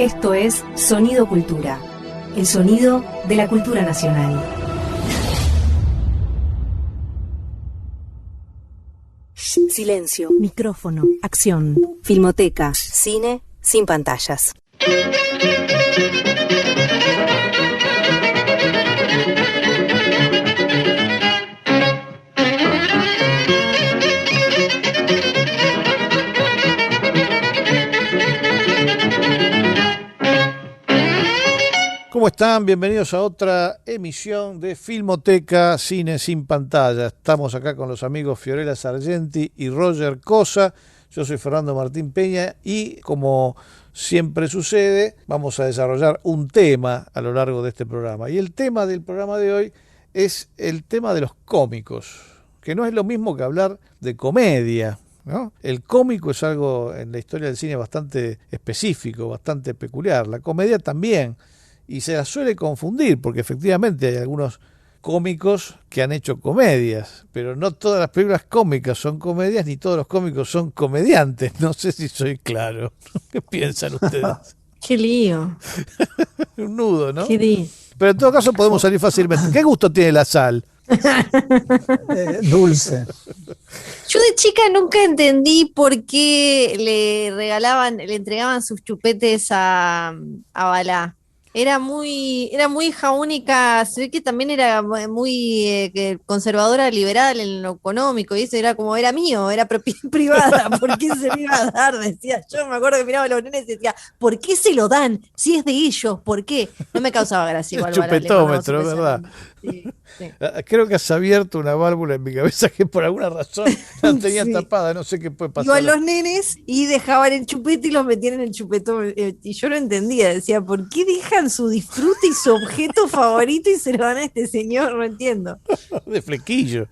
Esto es Sonido Cultura, el sonido de la cultura nacional. Silencio, micrófono, acción. Filmoteca, cine sin pantallas. ¿Cómo están? Bienvenidos a otra emisión de Filmoteca Cine Sin Pantalla. Estamos acá con los amigos Fiorella Sargenti y Roger Cosa. Yo soy Fernando Martín Peña y, como siempre sucede, vamos a desarrollar un tema a lo largo de este programa. Y el tema del programa de hoy es el tema de los cómicos, que no es lo mismo que hablar de comedia, ¿no? El cómico es algo en la historia del cine bastante específico, bastante peculiar. La comedia también. Y se la suele confundir, porque efectivamente hay algunos cómicos que han hecho comedias, pero no todas las películas cómicas son comedias, ni todos los cómicos son comediantes. No sé si soy claro. ¿Qué piensan ustedes? Qué lío. Un nudo, ¿no? Qué lío. Pero en todo caso podemos salir fácilmente. ¿Qué gusto tiene la sal? Dulce. Yo de chica nunca entendí por qué le entregaban sus chupetes a Balá. Era muy hija única, se ve que también era muy conservadora, liberal en lo económico, y eso era como, era mío, era propiedad privada, ¿por qué se me iba a dar? Decía yo, me acuerdo que miraba a los nenes y decía, ¿por qué se lo dan? Si es de ellos, ¿por qué? No me causaba gracia igual. El chupetómetro, ¿verdad? Sí, sí. Creo que has abierto una válvula en mi cabeza que por alguna razón la tenía Sí. tapada, no sé qué puede pasar. Iban los nenes y dejaban el chupete y los metían en el chupetón. Y yo no entendía, decía, ¿por qué dejan su disfrute y su objeto favorito y se lo dan a este señor? No entiendo. De flequillo.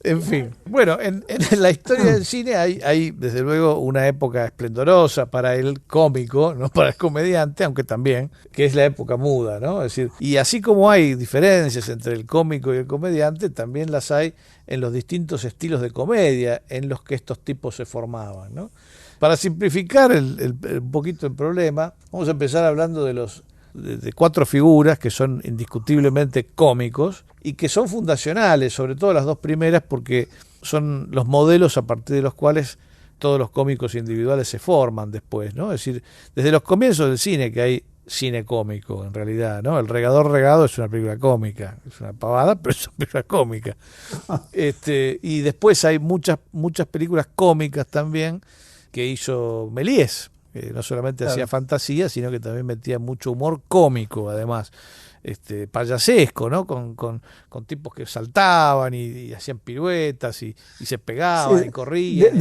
En fin, bueno, en la historia del cine hay desde luego una época esplendorosa para el cómico, no para el comediante, aunque también, que es la época muda, ¿no? Es decir, y así como hay diferencias entre el cómico y el comediante, también las hay en los distintos estilos de comedia en los que estos tipos se formaban, ¿no? Para simplificar un poquito el problema, vamos a empezar hablando de cuatro figuras que son indiscutiblemente cómicos y que son fundacionales, sobre todo las dos primeras, porque son los modelos a partir de los cuales todos los cómicos individuales se forman después, ¿no? Es decir, desde los comienzos del cine que hay cine cómico, en realidad, ¿no? El Regador Regado es una película cómica, es una pavada, pero es una película cómica. Y después hay muchas películas cómicas también que hizo Méliès, que no solamente hacía fantasía, sino que también metía mucho humor cómico, además, payasesco, ¿no? Con tipos que saltaban y hacían piruetas y se pegaban, sí, y corrían.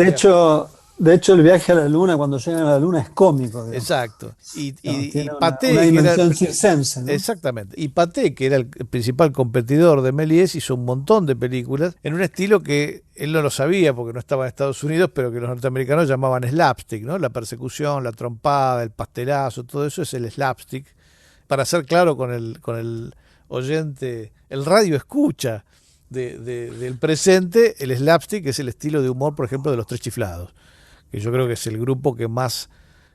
De hecho, el viaje a la luna, cuando llegan a la luna, es cómico, digamos. Exacto. Y Pathé, una dimensión circense, ¿no? Exactamente. Y Pathé, que era el principal competidor de Méliès, hizo un montón de películas en un estilo que él no lo sabía porque no estaba en Estados Unidos, pero que los norteamericanos llamaban slapstick, ¿no? La persecución, la trompada, el pastelazo, todo eso es el slapstick. Para ser claro con el oyente, el radio escucha del presente, el slapstick es el estilo de humor, por ejemplo, de Los Tres Chiflados, que yo creo que es el grupo que más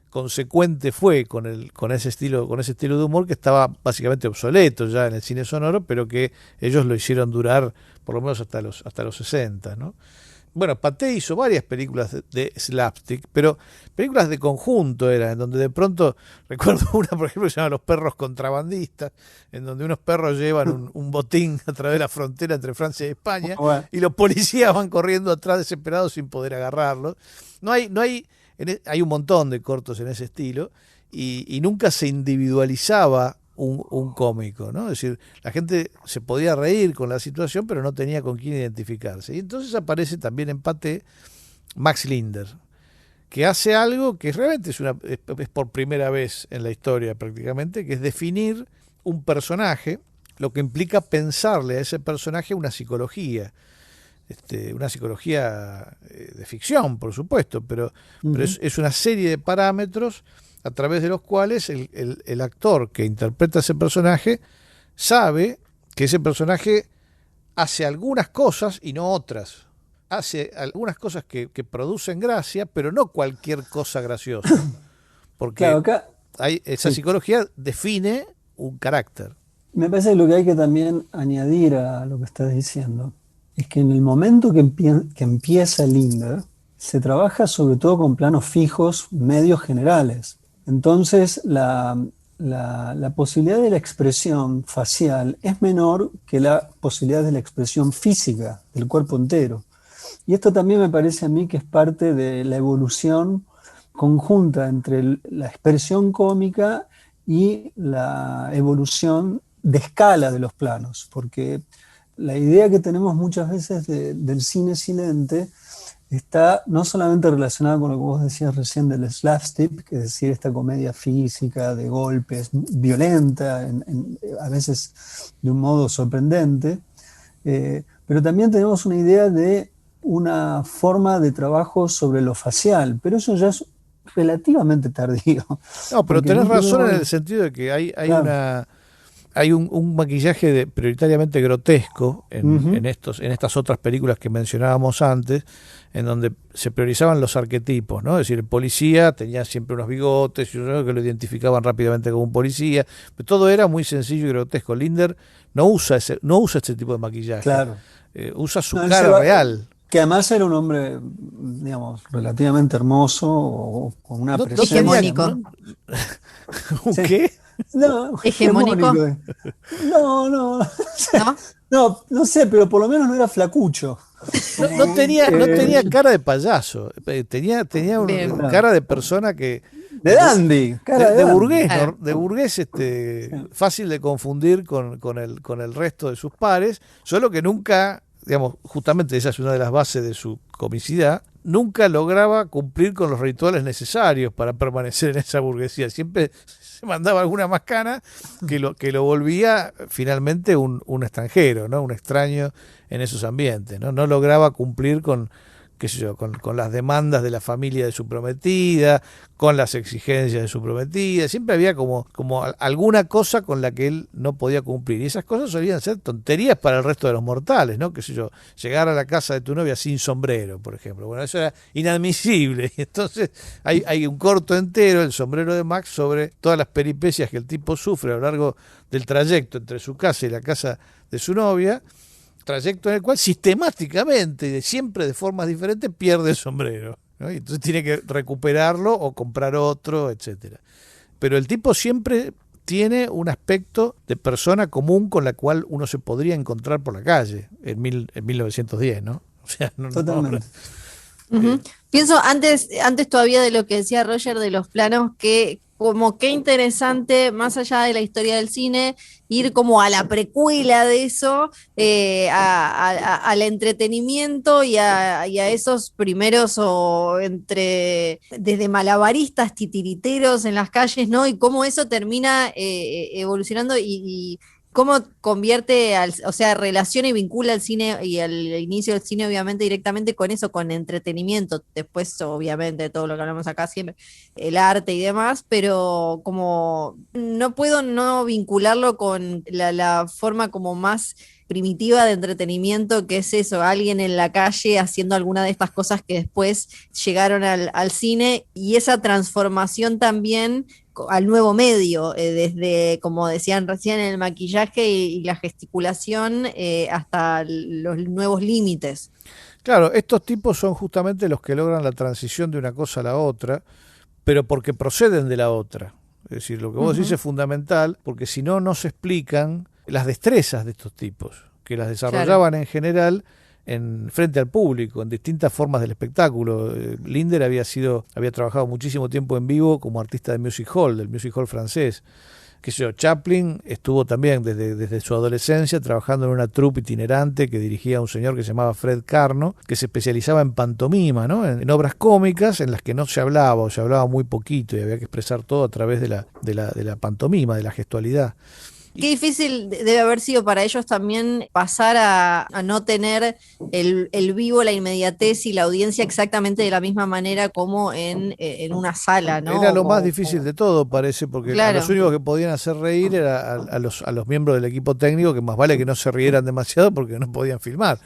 consecuente fue con ese estilo de humor, que estaba básicamente obsoleto ya en el cine sonoro, pero que ellos lo hicieron durar por lo menos hasta los 60, ¿no? Bueno, Pathé hizo varias películas de slapstick, pero películas de conjunto eran, en donde de pronto, recuerdo una, por ejemplo, que se llama Los Perros Contrabandistas, en donde unos perros llevan un botín a través de la frontera entre Francia y España, y los policías van corriendo atrás desesperados sin poder agarrarlos. Hay un montón de cortos en ese estilo, y nunca se individualizaba un cómico, ¿no? Es decir, la gente se podía reír con la situación, pero no tenía con quién identificarse. Y entonces aparece también en Pathé Max Linder, que hace algo que realmente es por primera vez en la historia prácticamente, que es definir un personaje, lo que implica pensarle a ese personaje una psicología. Una psicología de ficción, por supuesto, pero es una serie de parámetros a través de los cuales el actor que interpreta a ese personaje sabe que ese personaje hace algunas cosas y no otras. Hace algunas cosas que producen gracia, pero no cualquier cosa graciosa. Porque claro, esa Sí. psicología define un carácter. Me parece que lo que hay que también añadir a lo que estás diciendo es que en el momento que empieza Linder, se trabaja sobre todo con planos fijos, medios generales. Entonces, la posibilidad de la expresión facial es menor que la posibilidad de la expresión física del cuerpo entero. Y esto también me parece a mí que es parte de la evolución conjunta entre la expresión cómica y la evolución de escala de los planos, porque la idea que tenemos muchas veces del cine silente está no solamente relacionada con lo que vos decías recién del slapstick, es decir, esta comedia física de golpes, violenta, a veces de un modo sorprendente, pero también tenemos una idea de una forma de trabajo sobre lo facial, pero eso ya es relativamente tardío. No, pero Porque tenés en un razón primer en el momento- sentido de que hay Claro. un maquillaje prioritariamente grotesco Ujú. en estas otras películas que mencionábamos antes, en donde se priorizaban los arquetipos, ¿no? Es decir, el policía tenía siempre unos bigotes y unos que lo identificaban rápidamente como un policía, pero todo era muy sencillo y grotesco. Linder no usa ese tipo de maquillaje, Claro. usa su No, cara real. que además era un hombre, digamos, relativamente hermoso o con una No tenía presencia Hegemónico. muy... ¿un Sí. qué? No, Hegemónico. No, no, ¿No? no, no sé, pero por lo menos no era flacucho. No tenía Eh, cara de payaso, tenía Bien. cara de persona que de dandy, cara de de dandy. burgués, Claro. de burgués fácil de confundir con el resto de sus pares, solo que nunca, digamos, justamente esa es una de las bases de su comicidad, nunca lograba cumplir con los rituales necesarios para permanecer en esa burguesía. Siempre se mandaba alguna macana que lo volvía finalmente un extranjero, ¿no? Un extraño en esos ambientes, ¿no? No lograba cumplir con, qué sé yo, con las demandas de la familia de su prometida, con las exigencias de su prometida. Siempre había como alguna cosa con la que él no podía cumplir. Y esas cosas solían ser tonterías para el resto de los mortales, ¿no? Qué sé yo, llegar a la casa de tu novia sin sombrero, por ejemplo. Bueno, eso era inadmisible. Y entonces hay un corto entero, El sombrero de Max, sobre todas las peripecias que el tipo sufre a lo largo del trayecto entre su casa y la casa de su novia, trayecto en el cual sistemáticamente y siempre de formas diferentes pierde el sombrero, ¿no? Y entonces tiene que recuperarlo o comprar otro, etcétera. Pero el tipo siempre tiene un aspecto de persona común con la cual uno se podría encontrar por la calle en 1910, ¿no? O sea, Totalmente. Ujú. Pienso antes todavía de lo que decía Roger de los planos, que como qué interesante, más allá de la historia del cine, ir como a la precuela de eso, al entretenimiento y a esos primeros o desde malabaristas, titiriteros en las calles, ¿no? Y cómo eso termina evolucionando y cómo convierte, o sea, relaciona y vincula el cine y el inicio del cine, obviamente, directamente con eso, con entretenimiento. Después, obviamente, todo lo que hablamos acá siempre, el arte y demás, pero como no puedo no vincularlo con la forma como más primitiva de entretenimiento, que es eso, alguien en la calle haciendo alguna de estas cosas que después llegaron al cine, y esa transformación también al nuevo medio, desde, como decían recién, el maquillaje y la gesticulación, hasta los nuevos límites. Claro, estos tipos son justamente los que logran la transición de una cosa a la otra, pero porque proceden de la otra. Es decir, lo que vos decís es fundamental, porque si no, no se explican las destrezas de estos tipos, que las desarrollaban en general frente al público, en distintas formas del espectáculo. Linder había trabajado muchísimo tiempo en vivo como artista de music hall, del music hall francés. Qué sé yo, Chaplin estuvo también desde su adolescencia trabajando en una troupe itinerante que dirigía un señor que se llamaba Fred Carno, que se especializaba en pantomima, ¿no? En obras cómicas en las que no se hablaba o se hablaba muy poquito y había que expresar todo a través de la pantomima, de la gestualidad. Qué difícil debe haber sido para ellos también pasar a no tener el vivo, la inmediatez y la audiencia exactamente de la misma manera como en una sala, ¿no? Era lo más difícil de todo, parece, porque a Claro. los únicos que podían hacer reír era a los miembros del equipo técnico, que más vale que no se rieran demasiado porque no podían filmar.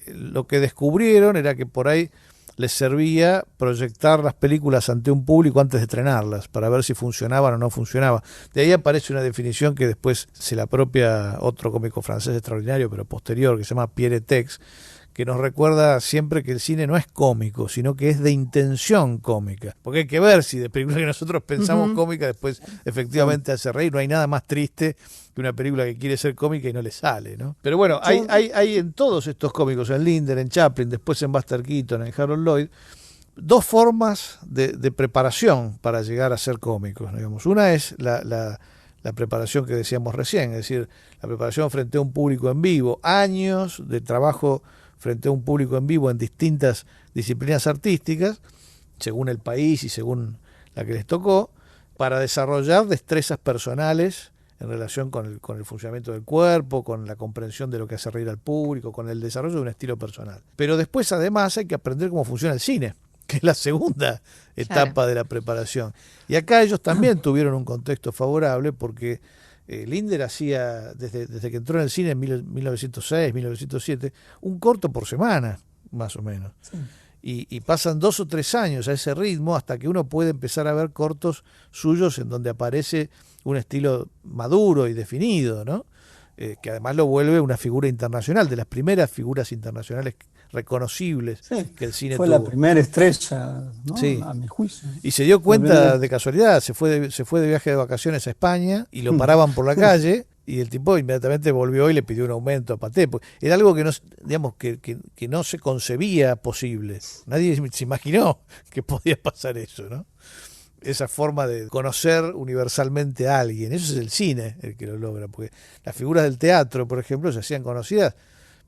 Lo que descubrieron era que por ahí les servía proyectar las películas ante un público antes de estrenarlas, para ver si funcionaban o no funcionaban. De ahí aparece una definición que después se la apropia otro cómico francés extraordinario, pero posterior, que se llama Pierre Tex, que nos recuerda siempre que el cine no es cómico, sino que es de intención cómica. Porque hay que ver si de películas que nosotros pensamos cómica después efectivamente hace reír. No hay nada más triste que una película que quiere ser cómica y no le sale, ¿no? Pero bueno, hay en todos estos cómicos, en Lindner, en Chaplin, después en Buster Keaton, en Harold Lloyd, dos formas de preparación para llegar a ser cómicos, digamos. Una es la preparación que decíamos recién, es decir, la preparación frente a un público en vivo, años de trabajo frente a un público en vivo en distintas disciplinas artísticas, según el país y según la que les tocó, para desarrollar destrezas personales en relación con el funcionamiento del cuerpo, con la comprensión de lo que hace reír al público, con el desarrollo de un estilo personal. Pero después además hay que aprender cómo funciona el cine, que es la segunda etapa de la preparación. Y acá ellos también tuvieron un contexto favorable porque Lindner hacía, desde que entró en el cine en 1906, 1907, un corto por semana, más o menos. Sí. Y pasan 2 o 3 años a ese ritmo hasta que uno puede empezar a ver cortos suyos en donde aparece un estilo maduro y definido, ¿no? Que además lo vuelve una figura internacional, de las primeras figuras internacionales reconocibles que el cine fue tuvo. La primera estrella, ¿no? Sí. A mi juicio. Y se dio cuenta de casualidad, se fue de viaje de vacaciones a España y lo paraban por la calle y el tipo inmediatamente volvió y le pidió un aumento a Pathé. Era algo que no, digamos, que no se concebía posible. Nadie se imaginó que podía pasar eso, ¿no? Esa forma de conocer universalmente a alguien. Eso es el cine el que lo logra, porque las figuras del teatro, por ejemplo, se hacían conocidas,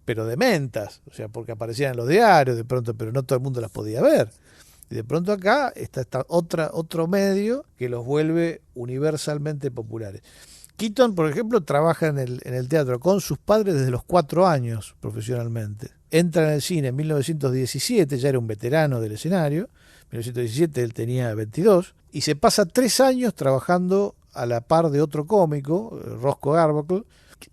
pero de mentas, o sea, porque aparecían en los diarios de pronto, pero no todo el mundo las podía ver. Y de pronto acá está otro medio que los vuelve universalmente populares. Keaton, por ejemplo, trabaja en el teatro con sus padres desde los 4 años profesionalmente. Entra en el cine en 1917, ya era un veterano del escenario. En 1917 él tenía 22 y se pasa 3 años trabajando a la par de otro cómico, Roscoe Arbuckle,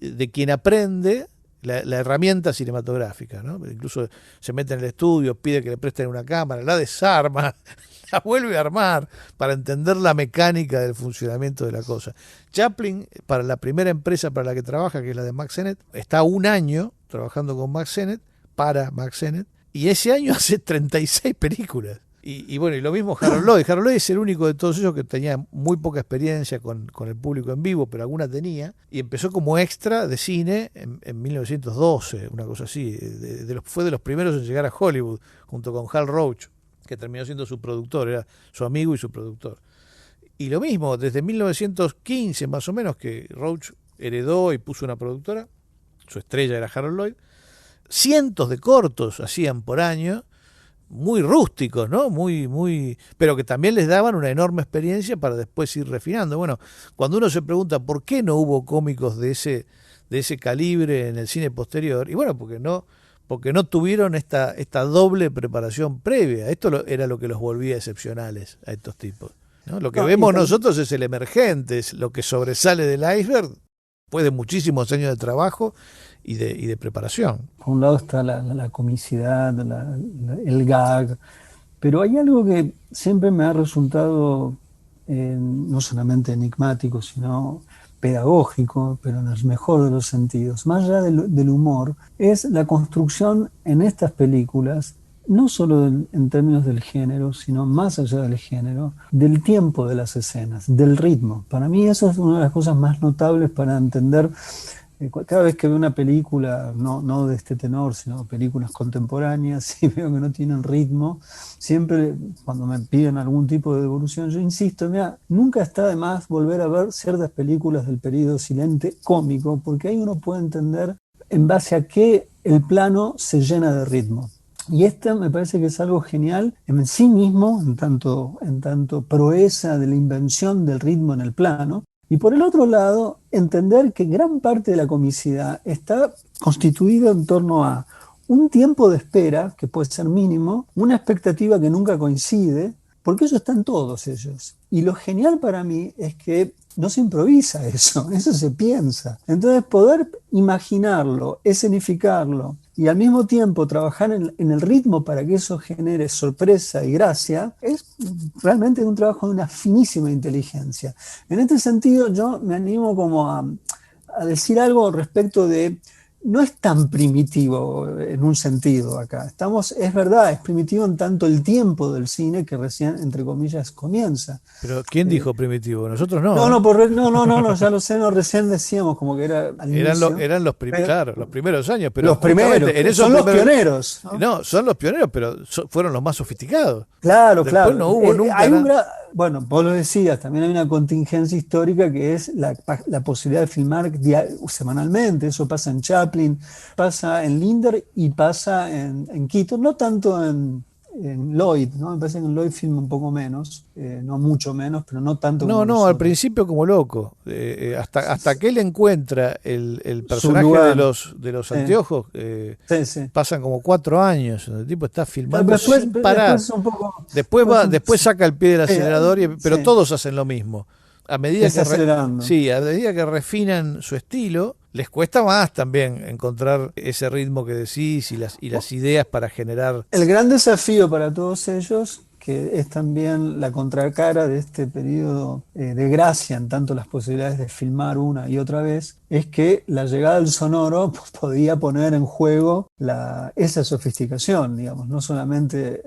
de quien aprende la herramienta cinematográfica, ¿no? Incluso se mete en el estudio, pide que le presten una cámara, la desarma, la vuelve a armar para entender la mecánica del funcionamiento de la cosa. Chaplin, para la primera empresa para la que trabaja, que es la de Mack Sennett, está 1 año trabajando con Mack Sennett, para Mack Sennett, y ese año hace 36 películas. Y bueno, y lo mismo Harold Lloyd. Harold Lloyd es el único de todos ellos que tenía muy poca experiencia con el público en vivo, pero alguna tenía, y empezó como extra de cine en 1912, una cosa así. Fue de los primeros en llegar a Hollywood, junto con Hal Roach, que terminó siendo su productor, era su amigo y su productor. Y lo mismo, desde 1915 más o menos, que Roach heredó y puso una productora, su estrella era Harold Lloyd, cientos de cortos hacían por año, muy rústicos, ¿no? Pero que también les daban una enorme experiencia para después ir refinando. Bueno, cuando uno se pregunta por qué no hubo cómicos de ese calibre en el cine posterior, y bueno, porque no tuvieron esta doble preparación previa. Esto era lo que los volvía excepcionales a estos tipos, ¿no? Lo que vemos nosotros es el emergente, es lo que sobresale del iceberg después de muchísimos años de trabajo y de preparación. Por un lado está la comicidad, el gag, pero hay algo que siempre me ha resultado no solamente enigmático, sino pedagógico, pero en el mejor de los sentidos, más allá del humor, es la construcción en estas películas, no solo en términos del género, sino más allá del género, del tiempo de las escenas, del ritmo. Para mí eso es una de las cosas más notables para entender. Cada vez que veo una película, no de este tenor, sino películas contemporáneas, y veo que no tienen ritmo, siempre cuando me piden algún tipo de devolución, yo insisto, mira, nunca está de más volver a ver ciertas películas del periodo silente cómico, porque ahí uno puede entender en base a qué el plano se llena de ritmo. Y esta me parece que es algo genial en sí mismo, en tanto proeza de la invención del ritmo en el plano. Y por el otro lado, entender que gran parte de la comicidad está constituida en torno a un tiempo de espera, que puede ser mínimo, una expectativa que nunca coincide, porque eso están todos ellos. Y lo genial para mí es que no se improvisa eso se piensa. Entonces poder imaginarlo, escenificarlo y al mismo tiempo trabajar en el ritmo para que eso genere sorpresa y gracia, es realmente un trabajo de una finísima inteligencia. En este sentido yo me animo como a decir algo respecto de... No es tan primitivo en un sentido acá. Es verdad, es primitivo en tanto el tiempo del cine que recién, entre comillas, comienza. Pero ¿quién dijo primitivo? Nosotros no. No, ya lo sé, recién decíamos como que era al inicio. Eran los primeros años. Pero los primeros, son los pioneros. No, son los pioneros, pero fueron los más sofisticados. Claro, Después claro. No hubo nunca. Bueno, vos lo decías, también hay una contingencia histórica que es la posibilidad de filmar semanalmente. Eso pasa en Chaplin, pasa en Linder y pasa en Keaton, no tanto en Lloyd, ¿no? Me parece que en Lloyd filma un poco menos, no mucho menos, pero no tanto como No, al principio como loco. Hasta que él encuentra el personaje de los anteojos, pasan como 4 años. El tipo está filmando sin parar. Después saca el pie del acelerador, pero todos hacen lo mismo. A medida que refinan su estilo, les cuesta más también encontrar ese ritmo que decís y las ideas para generar. El gran desafío para todos ellos, que es también la contracara de este periodo de gracia en tanto las posibilidades de filmar una y otra vez, es que la llegada del sonoro podía poner en juego esa sofisticación, digamos. No solamente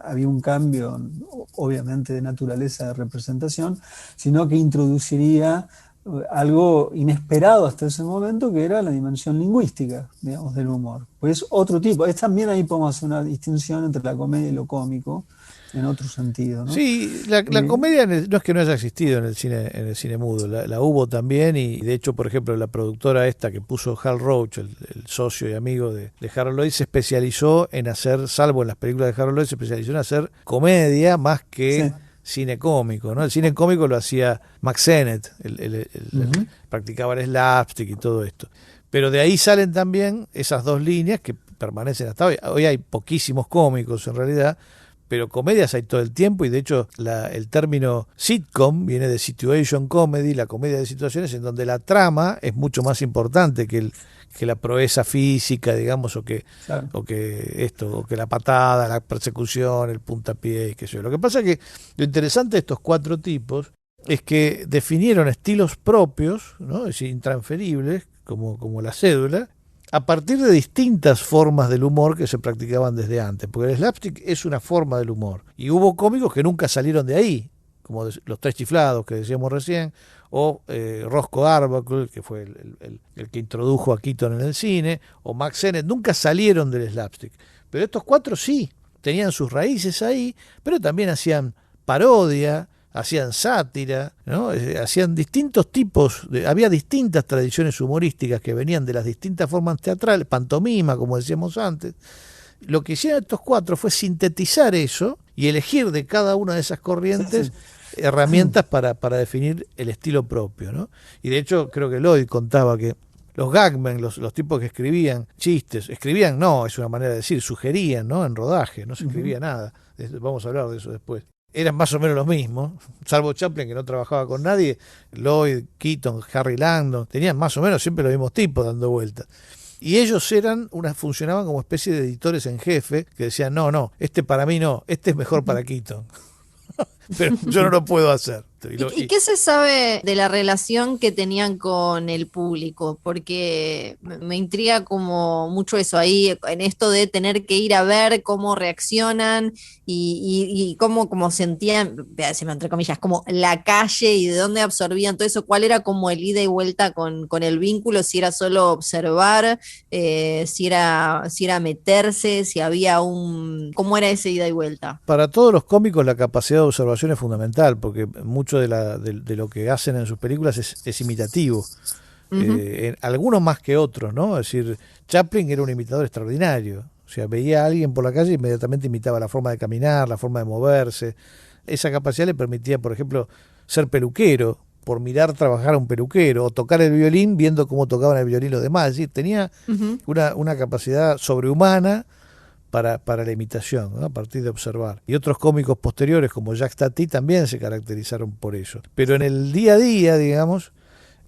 había un cambio, obviamente, de naturaleza de representación, sino que introduciría algo inesperado hasta ese momento, que era la dimensión lingüística, digamos, del humor. Pues otro tipo. También ahí podemos hacer una distinción entre la comedia y lo cómico, en otro sentido, ¿no? Sí, la comedia no es que no haya existido en el cine mudo, la hubo también, y de hecho, por ejemplo, la productora esta que puso Hal Roach, el socio y amigo de Harold Lloyd, se especializó en hacer, salvo en las películas de Harold Lloyd, se especializó en hacer comedia más que cine cómico, ¿no? El cine cómico lo hacía Mack Sennett, practicaba el slapstick y todo esto. Pero de ahí salen también esas dos líneas que permanecen hasta hoy. Hoy hay poquísimos cómicos en realidad, pero comedias hay todo el tiempo, y de hecho el término sitcom viene de situation comedy, la comedia de situaciones en donde la trama es mucho más importante que la proeza física, digamos, o que la patada, la persecución, el puntapié y qué sé yo. Lo que pasa es que lo interesante de estos 4 tipos es que definieron estilos propios, ¿no? Es decir, intransferibles, como la cédula, a partir de distintas formas del humor que se practicaban desde antes, porque el slapstick es una forma del humor, y hubo cómicos que nunca salieron de ahí, como los Tres Chiflados que decíamos recién, o Roscoe Arbuckle, que fue el que introdujo a Keaton en el cine, o Mack Sennett, nunca salieron del slapstick. Pero estos 4 sí, tenían sus raíces ahí, pero también hacían parodia, hacían sátira, ¿no? Hacían distintos tipos, había distintas tradiciones humorísticas que venían de las distintas formas teatrales, pantomima, como decíamos antes. Lo que hicieron estos 4 fue sintetizar eso y elegir de cada una de esas corrientes herramientas para definir el estilo propio, ¿no? Y de hecho creo que Lloyd contaba que los gagmen, los tipos que escribían chistes, no, es una manera de decir, sugerían, ¿no? En rodaje, no se escribía nada. Vamos a hablar de eso después. Eran más o menos los mismos, salvo Chaplin, que no trabajaba con nadie. Lloyd, Keaton, Harry Langdon, tenían más o menos siempre los mismos tipos dando vueltas. Y ellos funcionaban como especie de editores en jefe, que decían, no, este para mí no, este es mejor para Keaton. Pero yo no lo puedo hacer. ¿Y qué se sabe de la relación que tenían con el público? Porque me intriga como mucho eso ahí, en esto de tener que ir a ver cómo reaccionan y cómo como sentían, entre comillas, como la calle y de dónde absorbían todo eso, cuál era como el ida y vuelta con el vínculo, si era solo observar, si era meterse, si había ¿cómo era ese ida y vuelta? Para todos los cómicos la capacidad de observación es fundamental, porque mucho de lo que hacen en sus películas es imitativo. Algunos más que otros, ¿no? Es decir, Chaplin era un imitador extraordinario. O sea, veía a alguien por la calle e inmediatamente imitaba la forma de caminar, la forma de moverse. Esa capacidad le permitía, por ejemplo, ser peluquero, por mirar trabajar a un peluquero, o tocar el violín viendo cómo tocaban el violín los demás. Es decir, tenía una capacidad sobrehumana para la imitación, ¿no? A partir de observar. Y otros cómicos posteriores como Jacques Tati también se caracterizaron por eso. Pero en el día a día, digamos,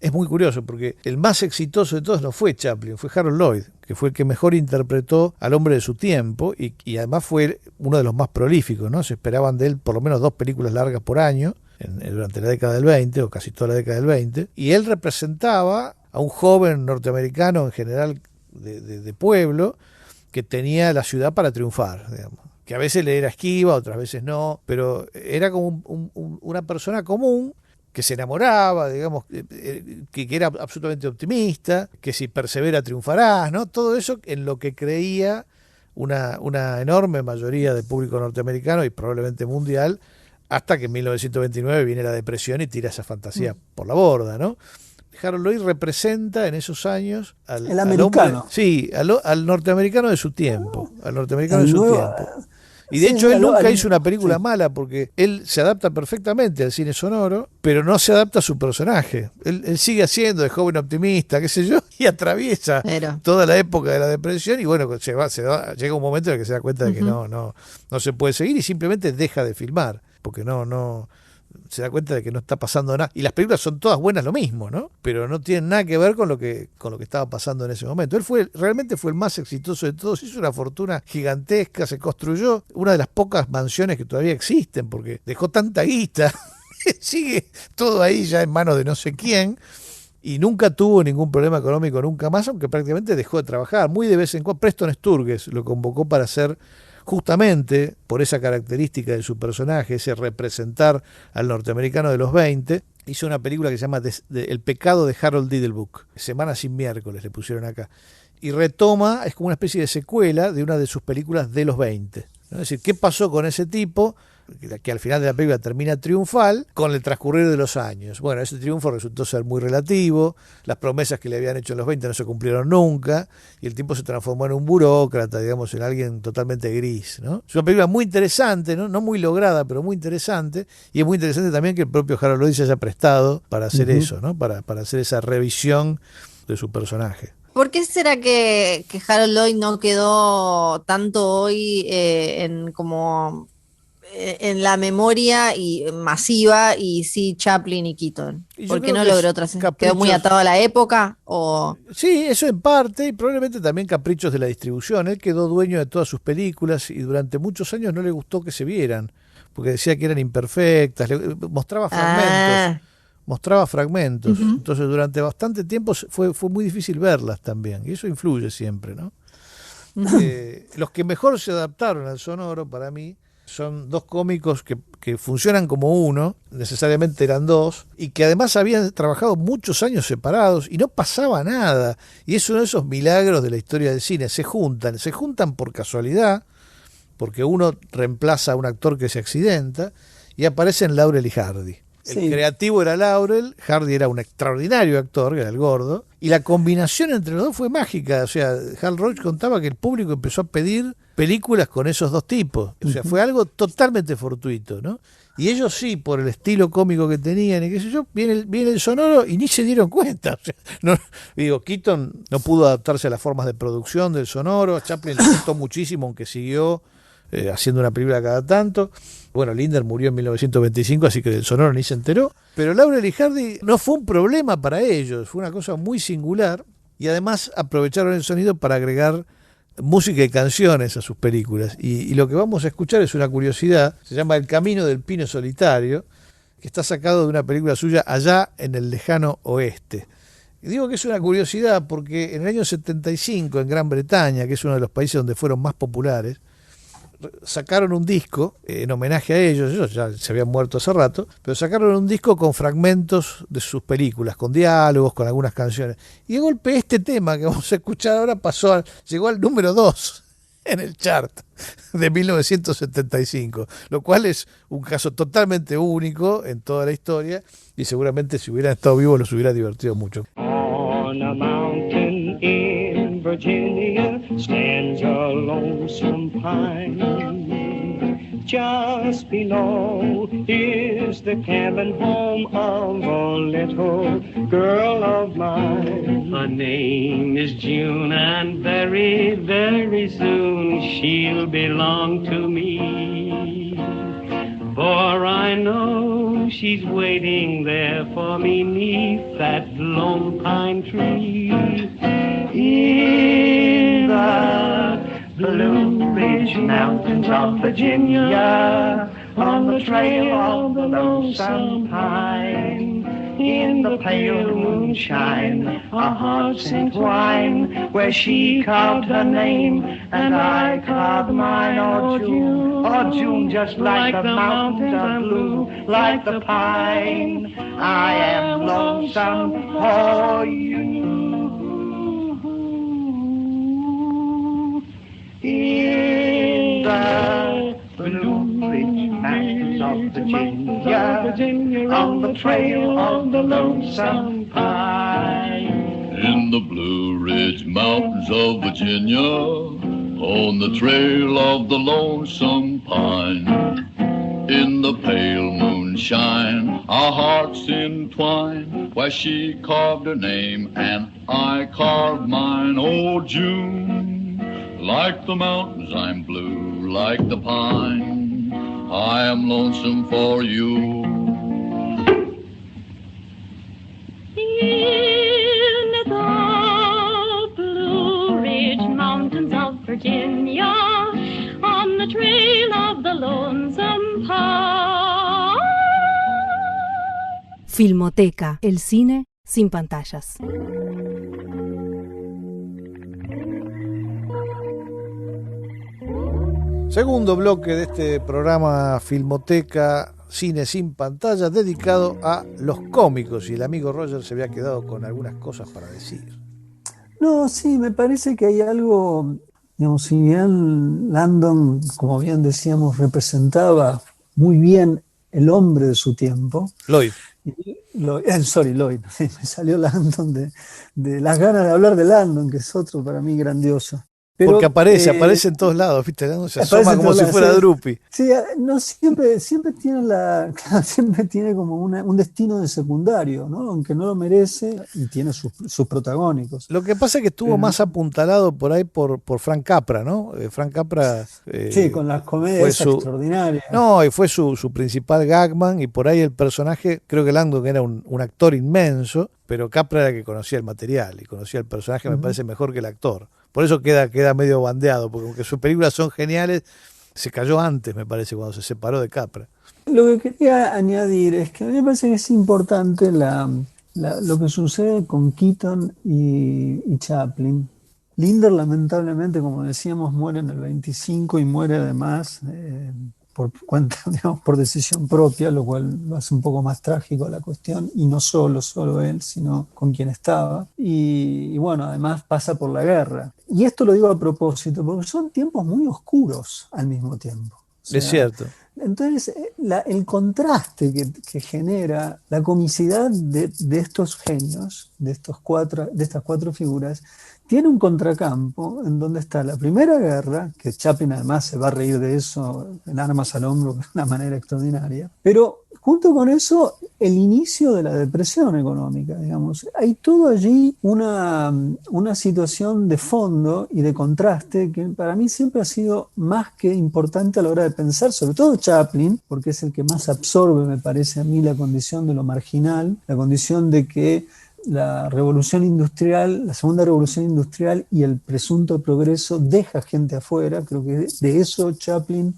es muy curioso porque el más exitoso de todos no fue Chaplin, fue Harold Lloyd, que fue el que mejor interpretó al hombre de su tiempo y además fue uno de los más prolíficos, ¿no? Se esperaban de él por lo menos 2 películas largas por año durante la década del 20 o casi toda la década del 20, y él representaba a un joven norteamericano en general de pueblo que tenía la ciudad para triunfar, digamos, que a veces le era esquiva, otras veces no, pero era como una persona común que se enamoraba, digamos, que era absolutamente optimista, que si persevera triunfarás, ¿no? Todo eso en lo que creía una enorme mayoría del público norteamericano y probablemente mundial, hasta que en 1929 viene la depresión y tira esa fantasía por la borda, ¿no? Harold Lloyd representa en esos años el americano. Hombre, sí, al norteamericano de su tiempo, al norteamericano de su tiempo. Y de hecho él nunca hizo una película mala porque él se adapta perfectamente al cine sonoro, pero no se adapta a su personaje. Él sigue haciendo de joven optimista, qué sé yo, y atraviesa toda la época de la depresión y bueno, llega un momento en el que se da cuenta de que no se puede seguir y simplemente deja de filmar, porque no se da cuenta de que no está pasando nada. Y las películas son todas buenas lo mismo, ¿no? Pero no tienen nada que ver con lo que estaba pasando en ese momento. Él realmente fue el más exitoso de todos, hizo una fortuna gigantesca, se construyó una de las pocas mansiones que todavía existen, porque dejó tanta guita, sigue todo ahí ya en manos de no sé quién, y nunca tuvo ningún problema económico, nunca más, aunque prácticamente dejó de trabajar. Muy de vez en cuando, Preston Sturges lo convocó para hacer, justamente por esa característica de su personaje, ese representar al norteamericano de los 20, hizo una película que se llama El pecado de Harold Diddlebook, Semana sin miércoles le pusieron acá, y retoma, es como una especie de secuela de una de sus películas de los 20, ¿no? Es decir, ¿qué pasó con ese tipo que al final de la película termina triunfal con el transcurrir de los años? Bueno, ese triunfo resultó ser muy relativo, las promesas que le habían hecho en los 20 no se cumplieron nunca, y el tipo se transformó en un burócrata, digamos, en alguien totalmente gris, ¿no? Es una película muy interesante, ¿no? No muy lograda, pero muy interesante, y es muy interesante también que el propio Harold Lloyd se haya prestado para hacer eso, ¿no? Para hacer esa revisión de su personaje. ¿Por qué será que Harold Lloyd no quedó tanto hoy en la memoria y masiva, y sí Chaplin y Keaton? ¿Por qué no logró trascender? ¿Quedó muy atado a la época? ¿O? Sí, eso en parte, y probablemente también caprichos de la distribución. Él quedó dueño de todas sus películas y durante muchos años no le gustó que se vieran, porque decía que eran imperfectas, mostraba fragmentos. Entonces durante bastante tiempo fue muy difícil verlas también, y eso influye siempre, ¿no? Los que mejor se adaptaron al sonoro para mí son 2 cómicos que funcionan como uno, necesariamente eran 2, y que además habían trabajado muchos años separados y no pasaba nada, y es uno de esos milagros de la historia del cine. Se juntan por casualidad, porque uno reemplaza a un actor que se accidenta, y aparecen Laurel y Hardy. El creativo era Laurel, Hardy era un extraordinario actor, que era el gordo, y la combinación entre los dos fue mágica. O sea, Hal Roach contaba que el público empezó a pedir películas con esos 2 tipos. O sea, fue algo totalmente fortuito, ¿no? Y ellos sí, por el estilo cómico que tenían y qué sé yo, viene el sonoro y ni se dieron cuenta. O sea, Keaton no pudo adaptarse a las formas de producción del sonoro, a Chaplin le costó muchísimo, aunque siguió haciendo una película cada tanto. Bueno, Linder murió en 1925, así que del sonoro ni se enteró. Pero Laurel y Hardy no fue un problema para ellos, fue una cosa muy singular, y además aprovecharon el sonido para agregar música y canciones a sus películas. Y lo que vamos a escuchar es una curiosidad, se llama El camino del pino solitario, que está sacado de una película suya Allá en el lejano oeste. Y digo que es una curiosidad porque en el año 75 en Gran Bretaña, que es uno de los países donde fueron más populares, sacaron un disco en homenaje a ellos ya se habían muerto hace rato, pero sacaron un disco con fragmentos de sus películas, con diálogos, con algunas canciones, y de golpe este tema que vamos a escuchar ahora llegó al número 2 en el chart de 1975, lo cual es un caso totalmente único en toda la historia, y seguramente si hubieran estado vivos los hubiera divertido mucho. On a mountain in Virginia stands a lonesome pine. Just below is is the cabin home of a little girl of mine. Her name is June, and very, very soon she'll belong to me. For I know she's waiting there for me 'neath that lone pine tree. In the Blue Ridge Mountains of Virginia, on the trail of the lonesome pine, in the pale moonshine, our hearts entwine, where she carved her name and I carved mine. Oh June, just like the mountains are blue, like the pine, I am lonesome for you. In the Blue Ridge Mountains of Virginia, on the trail of the lonesome pine. In the Blue Ridge Mountains of Virginia, on the trail of the lonesome pine. In the pale moonshine, our hearts entwine, where she carved her name and I carved mine. Oh June, like the mountains I'm blue, like the pine, I am lonesome for you. In the Blue Ridge Mountains of Virginia, on the trail of the lonesome pine. Filmoteca, el cine sin pantallas. Segundo bloque de este programa Filmoteca, cine sin pantalla, dedicado a los cómicos, y el amigo Roger se había quedado con algunas cosas para decir. No, sí, me parece que hay algo, digamos, si bien Landon, como bien decíamos, representaba muy bien el hombre de su tiempo. Lloyd. Lloyd, me salió Landon de las ganas de hablar de Landon, que es otro para mí grandioso. Pero, porque aparece en todos lados, ¿viste? Se asoma como si fuera Drupi. Sí, no, siempre tiene como un destino de secundario, ¿no? Aunque no lo merece, y tiene sus protagónicos. Lo que pasa es que estuvo más apuntalado por ahí por Frank Capra, ¿no? Frank Capra... sí, con las comedias extraordinarias. No, y fue su principal gagman, y por ahí el personaje, creo que Landon era un actor inmenso, pero Capra era el que conocía el material, y conocía el personaje, me parece mejor que el actor. Por eso queda medio bandeado, porque aunque sus películas son geniales, se cayó antes, me parece, cuando se separó de Capra. Lo que quería añadir es que a mí me parece que es importante lo que sucede con Keaton y Chaplin. Linder, lamentablemente, como decíamos, muere en el 25 y muere además por cuenta, digamos, por decisión propia, lo cual lo hace un poco más trágico la cuestión, y no solo él, sino con quien estaba. Y bueno, además pasa por la guerra. Y esto lo digo a propósito, porque son tiempos muy oscuros al mismo tiempo. O sea, es cierto. Entonces, el contraste que genera la comicidad de estos genios, de estas cuatro figuras, tiene un contracampo en donde está la Primera Guerra, que Chaplin además se va a reír de eso en Armas al Hombro de una manera extraordinaria, pero junto con eso el inicio de la depresión económica, digamos. Hay todo allí una situación de fondo y de contraste que para mí siempre ha sido más que importante a la hora de pensar, sobre todo Chaplin, porque es el que más absorbe, me parece a mí, la condición de lo marginal, la condición de que la revolución industrial, la segunda revolución industrial y el presunto progreso deja gente afuera. Creo que de eso Chaplin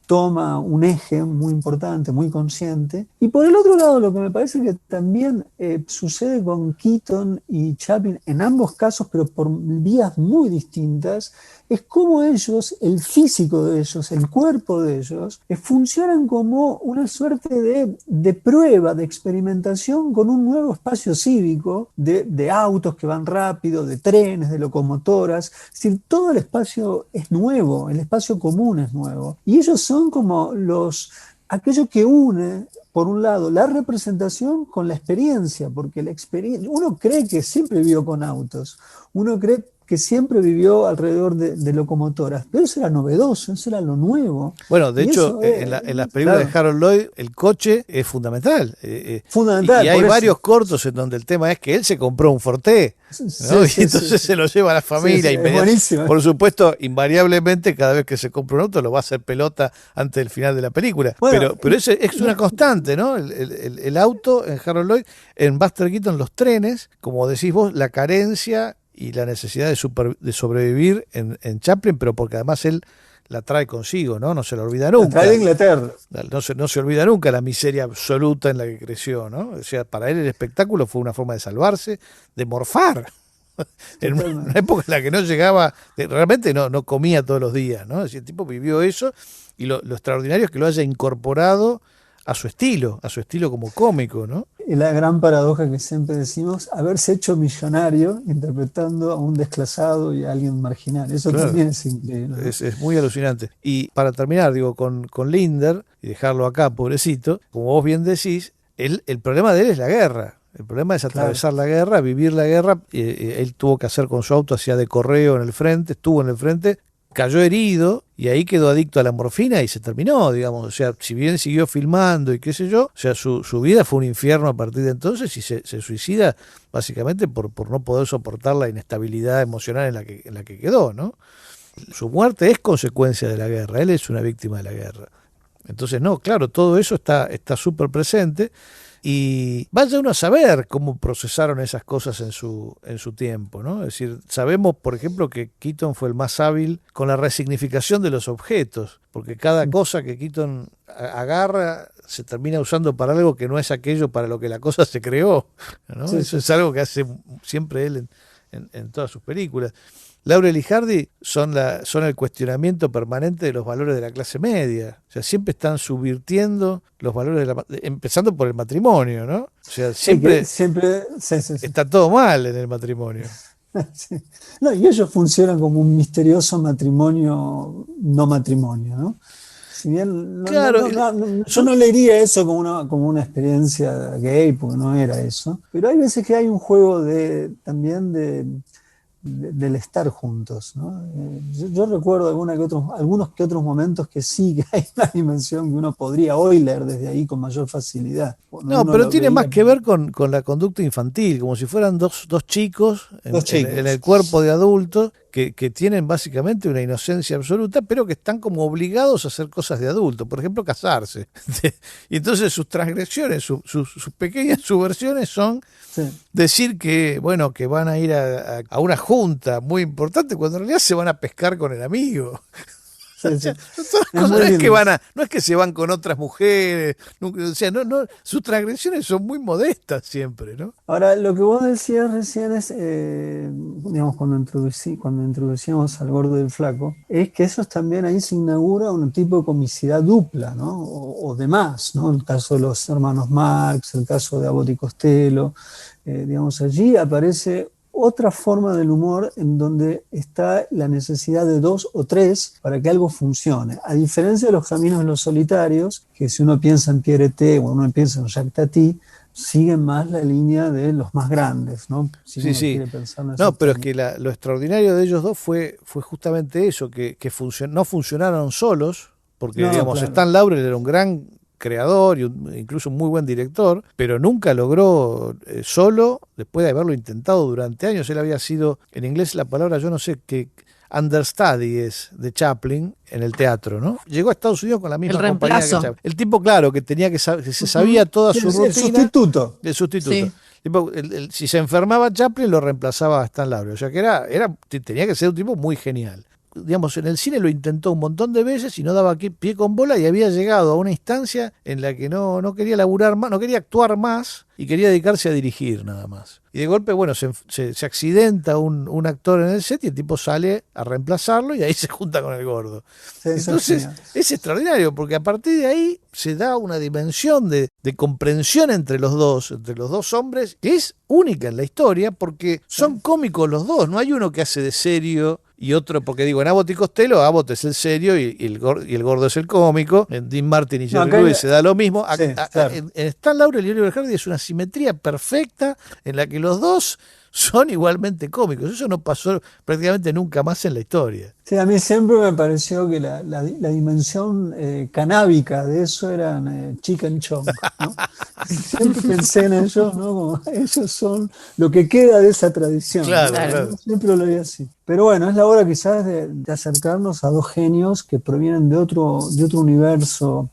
toma un eje muy importante, muy consciente. Y por el otro lado, lo que me parece que también sucede con Keaton y Chaplin, en ambos casos, pero por vías muy distintas, es cómo ellos, el físico de ellos, el cuerpo de ellos, funcionan como una suerte de prueba, de experimentación con un nuevo espacio cívico, de autos que van rápido, de trenes, de locomotoras. Es decir, todo el espacio es nuevo, el espacio común es nuevo. Y ellos son como aquello que une, por un lado, la representación con la experiencia, porque uno cree que siempre vivió con autos, uno cree que siempre vivió alrededor de locomotoras, pero eso era novedoso, eso era lo nuevo. Bueno, de Y hecho, eso es, en las películas claro, de Harold Lloyd, el coche es fundamental. fundamental. Y hay por eso. varios cortos en donde el tema es que él se compró un Forte, ¿no? Sí, Y sí, entonces sí. se lo lleva a la familia. Sí, es buenísimo. Por supuesto, invariablemente, cada vez que se compra un auto lo va a hacer pelota antes del final de la película. Bueno, pero es una constante, ¿no? El auto en Harold Lloyd, en Buster Keaton los trenes, como decís vos, la carencia y la necesidad de sobrevivir en Chaplin, pero porque además él la trae consigo, ¿no? No se la olvida La nunca. trae de Inglaterra. No se olvida nunca la miseria absoluta en la que creció, ¿no? O sea, para él el espectáculo fue una forma de salvarse, de morfar. En una época en la que no llegaba, realmente no comía todos los días, ¿no? Es decir, el tipo vivió eso, y lo extraordinario es que lo haya incorporado a su estilo como cómico, ¿no? Y la gran paradoja que siempre decimos, haberse hecho millonario interpretando a un desclasado y a alguien marginal. Eso Claro. también es increíble, ¿no? Es muy alucinante. Y para terminar, digo, con Linder, y dejarlo acá, pobrecito, como vos bien decís, el problema de él es la guerra. El problema es atravesar la guerra, vivir la guerra. Él tuvo que hacer con su auto, hacía de correo en el frente, estuvo en el frente, cayó herido y ahí quedó adicto a la morfina y se terminó, digamos. O sea, si bien siguió filmando y qué sé yo, o sea, su vida fue un infierno a partir de entonces, y se suicida básicamente por no poder soportar la inestabilidad emocional en la que quedó, ¿no? Su muerte es consecuencia de la guerra, él es una víctima de la guerra. Entonces, no, claro, todo eso está súper presente. Y vaya uno a saber cómo procesaron esas cosas en su tiempo, ¿no? Es decir, sabemos, por ejemplo, que Keaton fue el más hábil con la resignificación de los objetos, porque cada cosa que Keaton agarra se termina usando para algo que no es aquello para lo que la cosa se creó, ¿no? Sí, Eso sí. es algo que hace siempre él en todas sus películas. Laurel y Hardy son el cuestionamiento permanente de los valores de la clase media. O sea, siempre están subvirtiendo los valores empezando por el matrimonio, ¿no? O sea, siempre Sí. está todo mal en el matrimonio. Sí. No, y ellos funcionan como un misterioso matrimonio, no matrimonio, ¿no? Si bien Claro, yo no leería eso como una experiencia gay, porque no era eso, pero hay veces que hay un juego también del estar juntos, ¿no? Yo recuerdo algunos que otros momentos que sí, que hay una dimensión que uno podría hoy leer desde ahí con mayor facilidad. No, pero tiene más que ver con la conducta infantil, como si fueran dos chicos en el cuerpo de adultos que tienen básicamente una inocencia absoluta, pero que están como obligados a hacer cosas de adulto, por ejemplo, casarse. Y entonces sus transgresiones, sus pequeñas subversiones son decir que, bueno, que van a ir a una junta muy importante, cuando en realidad se van a pescar con el amigo. Sí. No es que se van con otras mujeres, o sea, sus transgresiones son muy modestas siempre, ¿no? Ahora, lo que vos decías recién es, digamos, cuando introducíamos al gordo y el flaco, es que eso también ahí se inaugura un tipo de comicidad dupla, ¿no? O de más, ¿no? El caso de los hermanos Marx, el caso de Abbott y Costello, digamos, allí aparece otra forma del humor en donde está la necesidad de dos o tres para que algo funcione. A diferencia de los caminos de los solitarios, que si uno piensa en Pierre T o uno piensa en Jacques Tati, siguen más la línea de los más grandes, ¿no? Si uno quiere pensar en no, pero es que lo extraordinario de ellos dos fue justamente eso, que no funcionaron solos, porque digamos, claro, Stan Laurel era un gran creador y incluso un muy buen director, pero nunca logró solo, después de haberlo intentado durante años. Él había sido, en inglés la palabra, yo no sé qué, understudy es de Chaplin en el teatro, ¿no? Llegó a Estados Unidos con la misma compañía que Chaplin. El tipo, claro, que tenía que se sabía toda su rutina. El sustituto. Sí. Tipo, si se enfermaba Chaplin, lo reemplazaba a Stan Laurel. O sea que tenía que ser un tipo muy genial. Digamos, en el cine lo intentó un montón de veces y no daba pie con bola, y había llegado a una instancia en la que no quería laburar más, no quería actuar más y quería dedicarse a dirigir nada más. Y de golpe, bueno, se accidenta un actor en el set y el tipo sale a reemplazarlo y ahí se junta con el gordo. Sí, entonces es extraordinario, porque a partir de ahí se da una dimensión de comprensión entre los dos hombres, que es única en la historia, porque son cómicos los dos, no hay uno que hace de serio y otro, porque digo, en Abbott y Costello, Abbott es el serio y el gordo es el cómico. En Dean Martin y Jerry Lewis se da lo mismo. En Stan Laurel y Oliver Hardy es una simetría perfecta en la que los dos son igualmente cómicos. Eso no pasó prácticamente nunca más en la historia. Sí, a mí siempre me pareció que la dimensión canábica de eso eran Chicken Chong, ¿no? Siempre pensé en ellos, ¿no? Como ellos son lo que queda de esa tradición. Claro, ¿no? claro. Siempre lo leí así. Pero bueno, es la hora quizás de acercarnos a dos genios que provienen de otro universo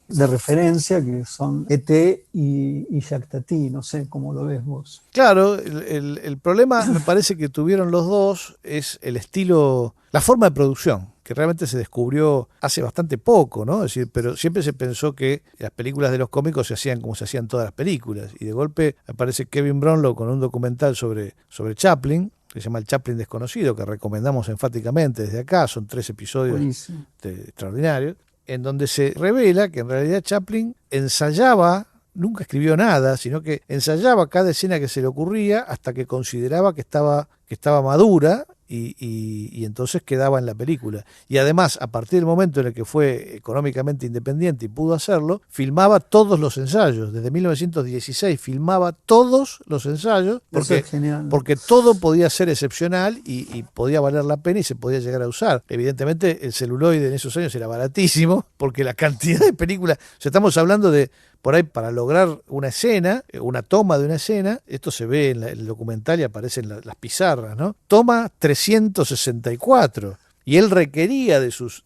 de referencia, que son E.T. y Jacques Tati. No sé cómo lo ves vos. Claro, el problema me parece que tuvieron los dos es el estilo, la forma de producción, que realmente se descubrió hace bastante poco, ¿no? Es decir, pero siempre se pensó que las películas de los cómicos se hacían como se hacían todas las películas, y de golpe aparece Kevin Brownlow con un documental sobre Chaplin, que se llama El Chaplin Desconocido, que recomendamos enfáticamente desde acá. Son 3 episodios extraordinarios, en donde se revela que en realidad Chaplin ensayaba, nunca escribió nada, sino que ensayaba cada escena que se le ocurría hasta que consideraba que estaba madura y entonces quedaba en la película. Y además, a partir del momento en el que fue económicamente independiente y pudo hacerlo, filmaba todos los ensayos. Desde 1916 filmaba todos los ensayos porque todo podía ser excepcional y podía valer la pena y se podía llegar a usar. Evidentemente el celuloide en esos años era baratísimo porque la cantidad de películas, o sea, estamos hablando de por ahí para lograr una escena, una toma de una escena, esto se ve en el documental y aparecen las pizarras, ¿no? Toma 364. Y él requería de sus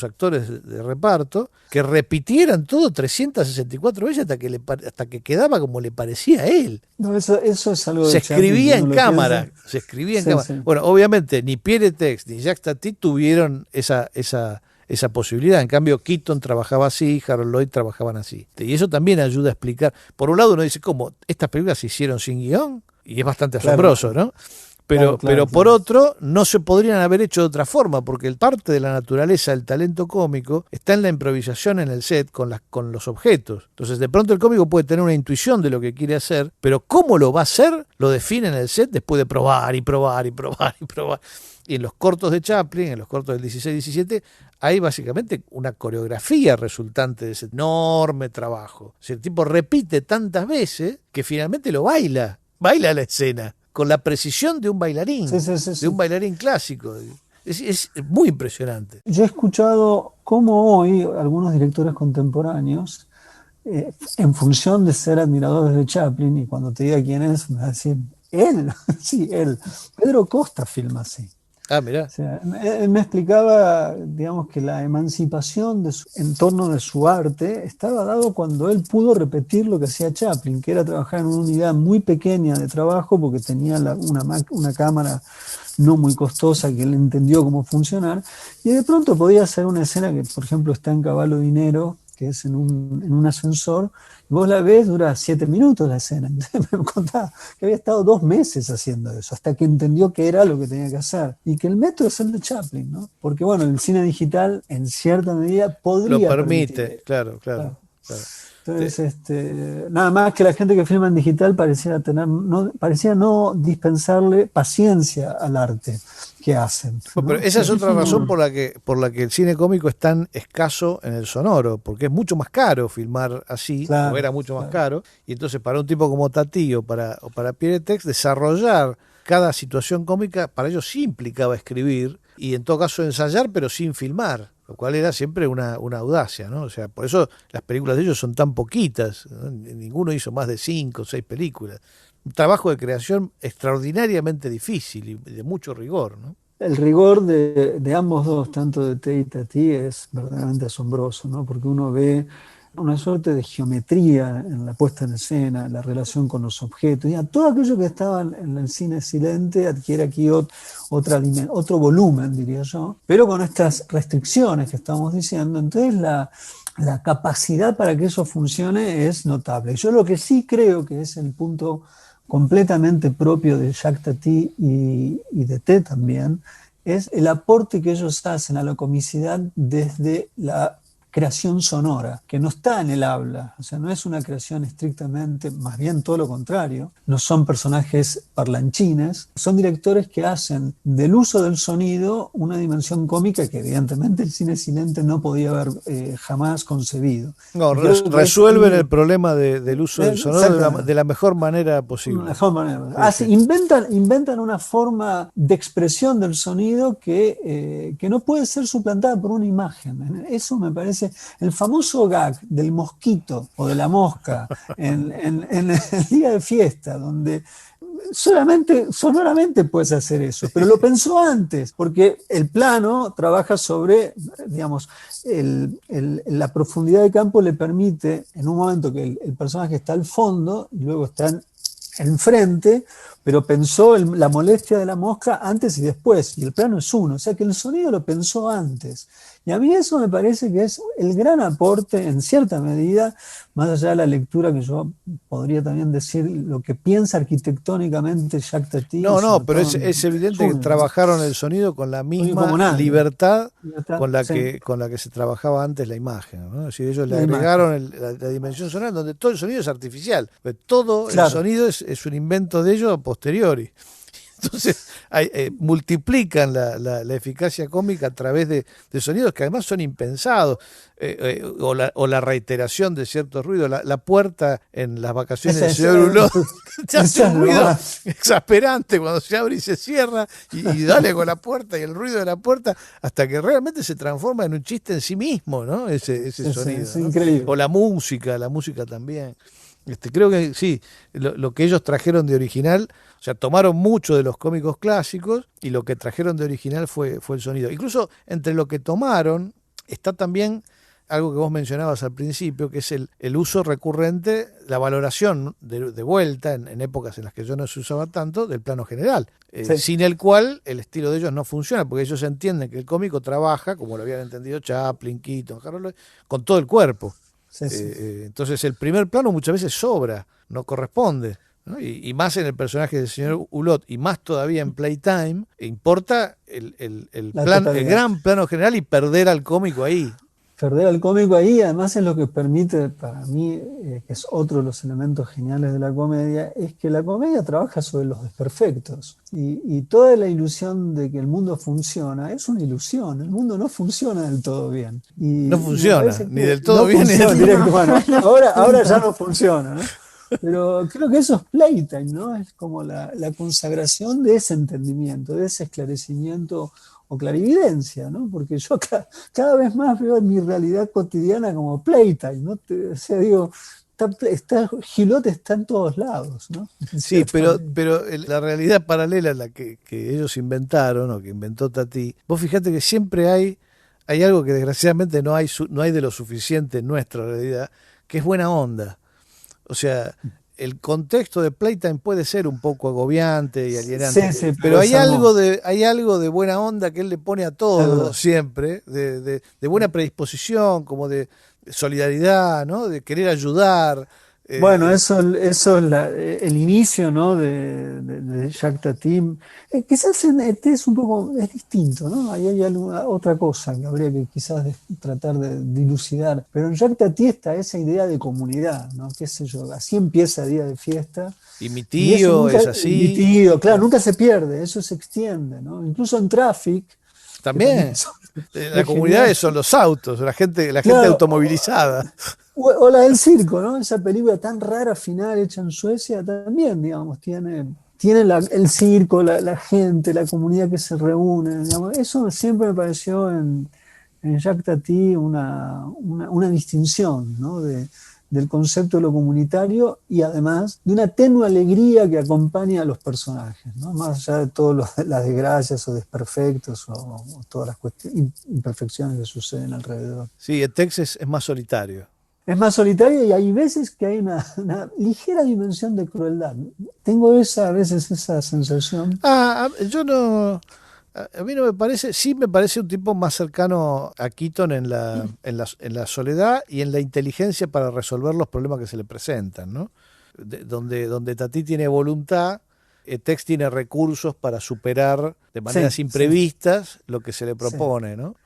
actores de reparto que repitieran todo 364 veces hasta que quedaba como le parecía a él. No, eso es algo de se escribía Chaplin, en cámara. Se escribía en cámara. Sí. Bueno, obviamente ni Pierre Tex ni Jacques Tati tuvieron esa posibilidad. En cambio, Keaton trabajaba así, Harold Lloyd trabajaban así. Y eso también ayuda a explicar. Por un lado uno dice, ¿cómo? ¿Estas películas se hicieron sin guión? Y es bastante asombroso, ¿no? Pero por otro, no se podrían haber hecho de otra forma, porque parte de la naturaleza del talento cómico está en la improvisación en el set con los objetos. Entonces, de pronto el cómico puede tener una intuición de lo que quiere hacer, pero cómo lo va a hacer, lo define en el set después de probar y probar y probar y probar. Y en los cortos de Chaplin, en los cortos del 16-17, hay básicamente una coreografía resultante de ese enorme trabajo. O sea, el tipo repite tantas veces que finalmente lo baila la escena, con la precisión de un bailarín, de un bailarín clásico. Es muy impresionante. Yo he escuchado cómo hoy algunos directores contemporáneos, en función de ser admiradores de Chaplin, y cuando te diga quién es, me va a decir, él, sí, él. Pedro Costa filma así. Ah, mirá. O sea, él me explicaba, digamos, que la emancipación en torno de su arte estaba dado cuando él pudo repetir lo que hacía Chaplin, que era trabajar en una unidad muy pequeña de trabajo porque tenía una cámara no muy costosa que él entendió cómo funcionar, y de pronto podía hacer una escena que, por ejemplo, está en Caballo Dinero, que es en un ascensor, y vos la ves, dura 7 minutos la escena. Entonces me contaba que había estado 2 meses haciendo eso, hasta que entendió que era lo que tenía que hacer. Y que el método es el de Chaplin, ¿no? Porque bueno, el cine digital en cierta medida podría lo permite, permitir. claro. Entonces, nada más que la gente que filma en digital parecía no dispensarle paciencia al arte que hacen, ¿no? Pero esa es otra razón por la que el cine cómico es tan escaso en el sonoro, porque es mucho más caro filmar así, o era mucho más caro, y entonces para un tipo como Tati o para Pierre Tex, desarrollar cada situación cómica, para ellos sí implicaba escribir, y en todo caso ensayar, pero sin filmar, lo cual era siempre una audacia, ¿no? O sea, por eso las películas de ellos son tan poquitas, ¿no? Ninguno hizo más de 5 o 6 películas. Un trabajo de creación extraordinariamente difícil y de mucho rigor, ¿no? El rigor de ambos dos, tanto de T y Tati, es verdaderamente asombroso, ¿no? Porque uno ve una suerte de geometría en la puesta en escena, la relación con los objetos, y a todo aquello que estaba en el cine silente adquiere aquí otro volumen, diría yo, pero con estas restricciones que estamos diciendo. Entonces la capacidad para que eso funcione es notable. Yo lo que sí creo que es el punto completamente propio de Jacques Tati y de T también, es el aporte que ellos hacen a la comicidad desde la creación sonora, que no está en el habla, o sea, no es una creación estrictamente, más bien todo lo contrario, no son personajes parlanchines, son directores que hacen del uso del sonido una dimensión cómica que evidentemente el cine silente no podía haber jamás concebido. No, resuelven el problema del uso del sonido de la mejor manera posible. Mejor manera. Inventan una forma de expresión del sonido que no puede ser suplantada por una imagen. Eso me parece el famoso gag del mosquito o de la mosca en el día de fiesta, donde sonoramente puedes hacer eso, pero lo pensó antes, porque el plano trabaja sobre, digamos, la profundidad de campo le permite, en un momento que el personaje está al fondo y luego está enfrente, pero pensó la molestia de la mosca antes y después, y el plano es uno, o sea que el sonido lo pensó antes. Y a mí eso me parece que es el gran aporte, en cierta medida, más allá de la lectura que yo podría también decir, lo que piensa arquitectónicamente Jacques Tati. No, pero es evidente que trabajaron el sonido con la misma libertad con la que se trabajaba antes la imagen, ¿no? Es decir, ellos le agregaron la dimensión sonora, donde todo el sonido es artificial, todo el sonido es un invento de ellos a posteriori. Entonces multiplican la eficacia cómica a través de sonidos que además son impensados, o la reiteración de ciertos ruidos. La puerta en las vacaciones del señor Hulot hace un ruido exasperante cuando se abre y se cierra, y dale con la puerta y el ruido de la puerta, hasta que realmente se transforma en un chiste en sí mismo, ¿no? Ese sonido. Es increíble. O la música también. Creo que sí, lo que ellos trajeron de original, o sea, tomaron mucho de los cómicos clásicos y lo que trajeron de original fue el sonido. Incluso entre lo que tomaron está también algo que vos mencionabas al principio, que es el uso recurrente, la valoración de vuelta en épocas en las que yo no se usaba tanto, del plano general, sin el cual el estilo de ellos no funciona, porque ellos entienden que el cómico trabaja, como lo habían entendido Chaplin, Keaton, Harold, con todo el cuerpo. Entonces el primer plano muchas veces sobra, no corresponde, ¿no? Y más en el personaje del señor Hulot, y más todavía en Playtime, importa el gran plano general y perder al cómico ahí. Perder al cómico ahí, además, es lo que permite, para mí, que es otro de los elementos geniales de la comedia, es que la comedia trabaja sobre los desperfectos. Y toda la ilusión de que el mundo funciona es una ilusión. El mundo no funciona del todo bien. No funciona, ni del todo bien. Ni del directo. Bueno, ahora ya no funciona, ¿no? Pero creo que eso es Playtime, ¿no? Es como la consagración de ese entendimiento, de ese esclarecimiento o clarividencia, ¿no? Porque yo cada vez más veo mi realidad cotidiana como Playtime, ¿no? O sea, digo, Hulot está en todos lados, ¿no? Sí, pero la realidad paralela a la que ellos inventaron, o que inventó Tati, vos fijate que siempre hay algo que desgraciadamente no hay de lo suficiente en nuestra realidad, que es buena onda. O sea, el contexto de Playtime puede ser un poco agobiante y alienante, pero hay algo de buena onda que él le pone a todo siempre, de buena predisposición, como de solidaridad, ¿no? De querer ayudar. Bueno, eso es el inicio, ¿no? de Jacques Tati. Quizás es un poco distinto, ¿no? Ahí hay otra cosa que habría que quizás tratar de dilucidar. Pero en Jacques Tati está esa idea de comunidad, ¿no? Qué sé yo, así empieza Día de Fiesta. Y mi tío es así. Mi tío, claro, nunca se pierde, eso se extiende, ¿no? Incluso en Traffic. También. La comunidad son los autos, la gente automovilizada. O la del circo, ¿no? Esa película tan rara final hecha en Suecia también, digamos, tiene el circo, la gente, la comunidad que se reúne, digamos. Eso siempre me pareció en Jacques Tati una distinción, ¿no? Del concepto de lo comunitario y además de una tenue alegría que acompaña a los personajes, ¿no? Más allá de todas las desgracias o desperfectos o todas las imperfecciones que suceden alrededor. Sí, el Texas es más solitario. Es más solitario y hay veces que hay una ligera dimensión de crueldad. Tengo a veces esa sensación. Yo no... A mí no me parece, sí me parece un tipo más cercano a Keaton en la soledad y en la inteligencia para resolver los problemas que se le presentan, ¿no? Donde Tati tiene voluntad, Tex tiene recursos para superar de maneras imprevistas lo que se le propone, ¿no?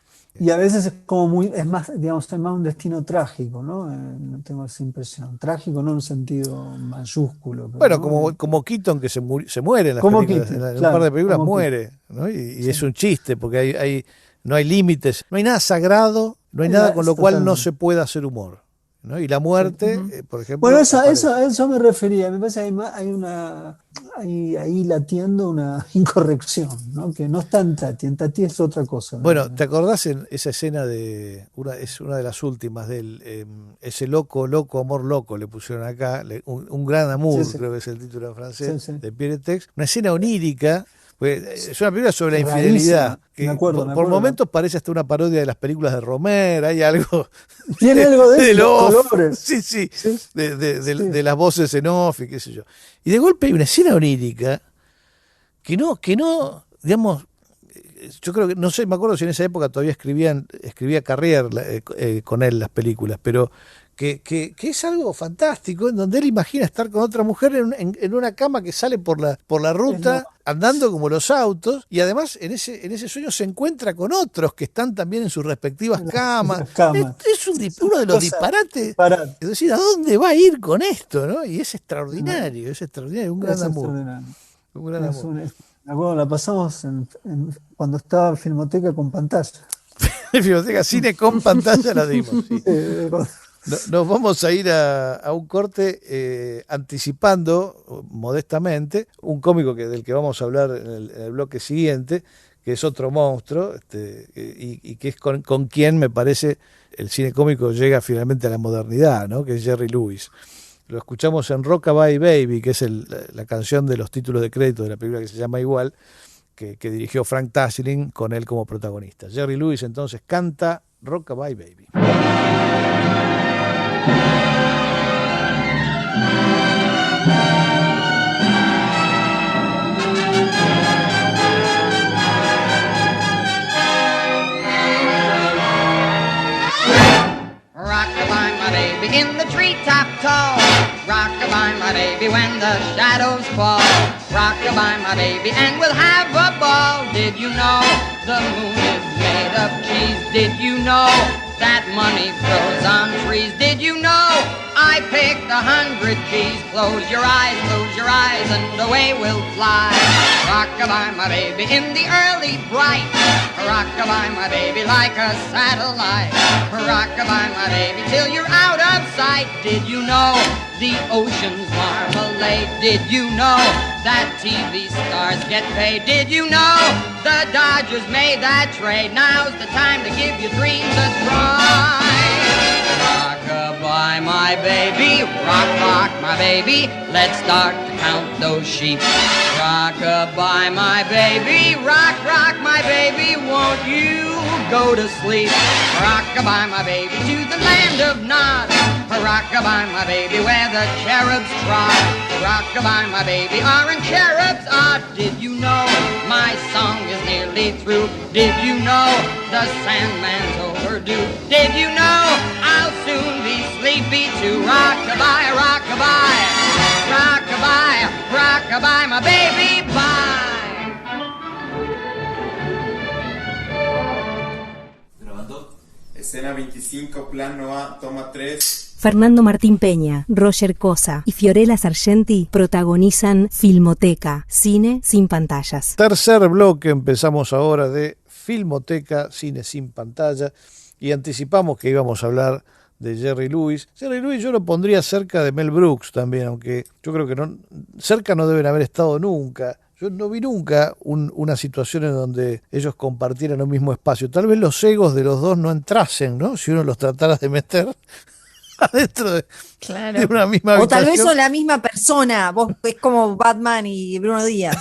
Y a veces es como es más, digamos, es más un destino trágico, ¿no? No tengo esa impresión. Trágico no en un sentido mayúsculo. Pero, Bueno, ¿no? como Keaton, que se muere en las Como películas, Keaton, en un claro, par de películas como muere, ¿no? Y Sí. es un chiste, porque no hay límites, no hay nada sagrado, no hay nada con lo cual no Totalmente. se pueda hacer humor, ¿no? Y la muerte, por ejemplo, Bueno, aparece. a eso me refería. Me parece que hay ahí latiendo una incorrección, ¿no? Que no es tan Tati. En Tati es otra cosa. Bueno, ¿te acordás en esa escena es una de las últimas ese loco, loco, amor loco, le pusieron acá, un gran amour, Sí, sí. creo que es el título en francés, Sí, sí. de Pierre Tex, una escena onírica, pues, es una película sobre la infidelidad, Rarísima. que Me acuerdo. por momentos parece hasta una parodia de las películas de Romer, hay algo Tiene algo de eso, del los off, colores. sí, sí, Sí, sí. de las voces en off y qué sé yo. Y de golpe hay una escena onírica que no, digamos, yo creo que, no sé, me acuerdo si en esa época todavía escribía Carrier con él las películas, pero que es algo fantástico, en donde él imagina estar con otra mujer en una cama que sale por la ruta, andando como los autos, y además en ese sueño se encuentra con otros que están también en sus respectivas camas. Las camas. Es uno de los Cosa disparates. disparate. Es decir, ¿a dónde va a ir con esto? ¿No? Y es extraordinario, un gran Es amor. extraordinario. Un gran amor. Me acuerdo, la pasamos cuando estaba en Filmoteca con pantalla. Filmoteca Cine con pantalla la dimos. Sí. Sí, Nos vamos a ir a un corte anticipando modestamente un cómico del que vamos a hablar en el bloque siguiente, que es otro monstruo, y que es con quien me parece el cine cómico llega finalmente a la modernidad, ¿no? Que es Jerry Lewis. Lo escuchamos en Rockabye Baby, que es la canción de los títulos de crédito de la película que se llama igual, que dirigió Frank Tasling con él como protagonista. Jerry Lewis entonces canta Rockabye Baby. Rock-a-bye, my baby, in the treetop tall. Rock-a-bye, my baby, when the shadows fall. Rock-a-bye, my baby, and we'll have a ball. Did you know the moon is made of cheese? Did you know that money grows on trees? Did you know I picked 100 keys? Close your eyes, and away we'll fly. Rock-a-bye, my baby, in the early bright. Rock-a-bye, my baby, like a satellite. Rock-a-bye, my baby, till you're out of sight. Did you know the ocean's marmalade? Did you know that TV stars get paid? Did you know the Dodgers made that trade? Now's the time to give your dreams a try. Rock-a-bye, my baby, rock, rock, my baby. Let's start to count those sheep. Rock-a-bye, my baby, rock, rock, my baby. Won't you go to sleep? Rock-a-bye, my baby, to the land of Nod. Rock-a-bye, my baby, where the cherubs trot. Rock-a-bye, my baby, aren't cherubs odd? Did you know my song is nearly through? Did you know the Sandman's overdue? Did you know I'll soon be sleepy too? Rock-a-bye, rock-a-bye, rock-a-bye, rock-a-bye, my baby, bye. Grabando. Escena 25, plano A, toma 3. Fernando Martín Peña, Roger Cosa y Fiorella Sargenti protagonizan Filmoteca, cine sin pantallas. Tercer bloque, empezamos ahora de Filmoteca, cine sin pantalla, y anticipamos que íbamos a hablar de Jerry Lewis. Jerry Lewis yo lo pondría cerca de Mel Brooks también, aunque yo creo que cerca no deben haber estado nunca. Yo no vi nunca una situación en donde ellos compartieran un mismo espacio. Tal vez los egos de los dos no entrasen, ¿no? Si uno los tratara de meter adentro de una misma habitación. O tal vez son la misma persona. Vos es como Batman y Bruno Díaz.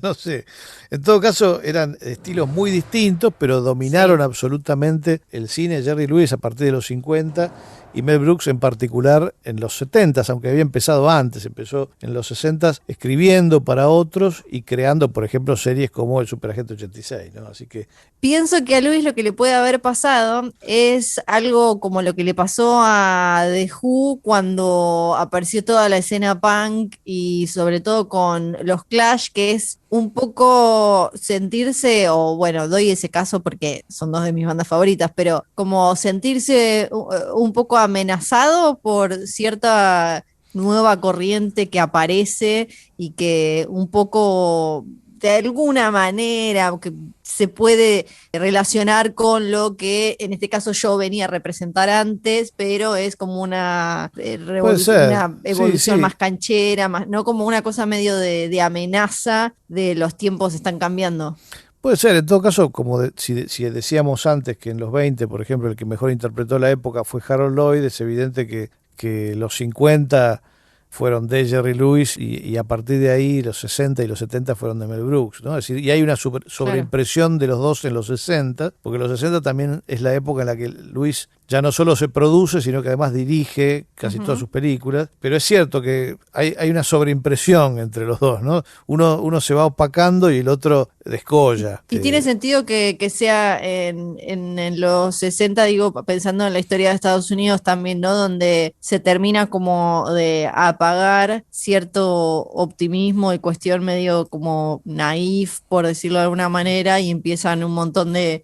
No sé. En todo caso, eran estilos muy distintos, pero dominaron absolutamente el cine. Jerry Lewis a partir de los 50 y Mel Brooks en particular en los 70, aunque había empezado antes, empezó en los 60 escribiendo para otros y creando, por ejemplo, series como El Superagente 86, ¿no? Así que Pienso que a Luis lo que le puede haber pasado es algo como lo que le pasó a The Who cuando apareció toda la escena punk y sobre todo con los Clash, que es un poco sentirse, o bueno, doy ese caso porque son dos de mis bandas favoritas, pero como sentirse un poco amenazado por cierta nueva corriente que aparece y que un poco de alguna manera que se puede relacionar con lo que en este caso yo venía a representar antes, pero es como una, Puede ser. una evolución Sí. más canchera, más, no como una cosa medio de amenaza de los tiempos están cambiando. Puede ser, en todo caso, como si decíamos antes que en los 20, por ejemplo, el que mejor interpretó la época fue Harold Lloyd, es evidente que los 50 fueron de Jerry Lewis y a partir de ahí los 60 y los 70 fueron de Mel Brooks, ¿no? Es decir, y hay una sobreimpresión de los dos en los 60, porque los 60 también es la época en la que Lewis ya no solo se produce, sino que además dirige casi todas sus películas, pero es cierto que hay una sobreimpresión entre los dos, ¿no? Uno se va opacando y el otro descolla. Y tiene sentido que sea en los 60, digo, pensando en la historia de Estados Unidos también, ¿no? Donde se termina como de apagar cierto optimismo y cuestión medio como naif, por decirlo de alguna manera, y empiezan un montón de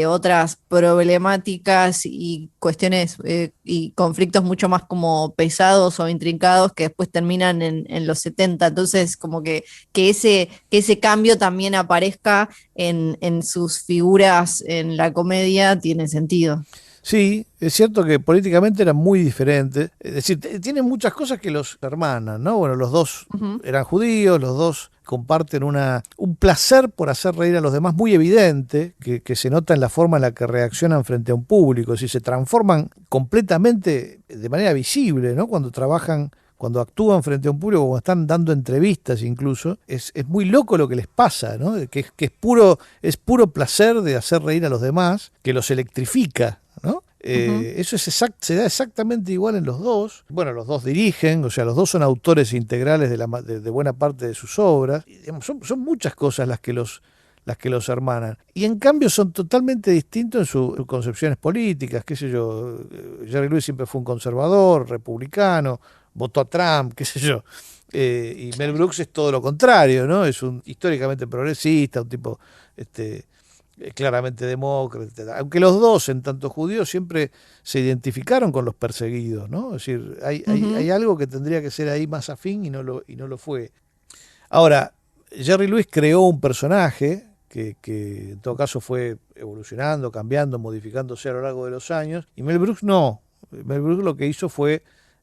otras problemáticas y cuestiones y conflictos mucho más como pesados o intrincados que después terminan en los 70. Entonces, como que ese cambio también aparezca en sus figuras en la comedia tiene sentido. Sí, es cierto que políticamente eran muy diferentes. Es decir, tienen muchas cosas que los hermanan, ¿no? Bueno, los dos eran judíos, los dos comparten un placer por hacer reír a los demás muy evidente, que se nota en la forma en la que reaccionan frente a un público. Es decir, se transforman completamente de manera visible, ¿no? Cuando trabajan, cuando actúan frente a un público, cuando están dando entrevistas incluso, es muy loco lo que les pasa, ¿no? Que es puro placer de hacer reír a los demás, que los electrifica, ¿no? Eso se da exactamente igual en los dos. Bueno, los dos dirigen, o sea, los dos son autores integrales de buena parte de sus obras. Y, digamos, son muchas cosas las que los hermanan. Y en cambio son totalmente distintos en sus concepciones políticas, qué sé yo. Jerry Lewis siempre fue un conservador, republicano, votó a Trump, qué sé yo. Y Mel Brooks es todo lo contrario, ¿no? Es un históricamente progresista, un tipo claramente demócrata, aunque los dos, en tanto judíos, siempre se identificaron con los perseguidos, ¿no? Es decir, hay algo que tendría que ser ahí más afín y no lo fue. Ahora, Jerry Lewis creó un personaje que en todo caso fue evolucionando, cambiando, modificándose a lo largo de los años, y Mel Brooks no. Mel Brooks lo que hizo fue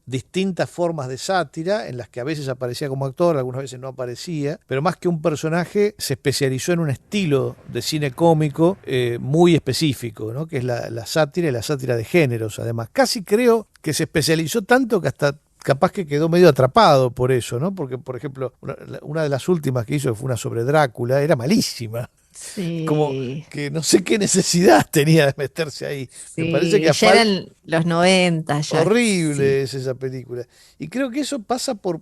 distintas formas de sátira en las que a veces aparecía como actor, algunas veces no aparecía, pero más que un personaje se especializó en un estilo de cine cómico muy específico, ¿no? Que es la sátira y la sátira de géneros. Además, casi creo que se especializó tanto que hasta capaz que quedó medio atrapado por eso, ¿no? Porque, por ejemplo, una de las últimas que hizo, que fue una sobre Drácula, era malísima. Sí. Como que no sé qué necesidad tenía de meterse ahí. Sí, Me parece que ya eran los 90. Ya, horrible es esa película. Y creo que eso pasa por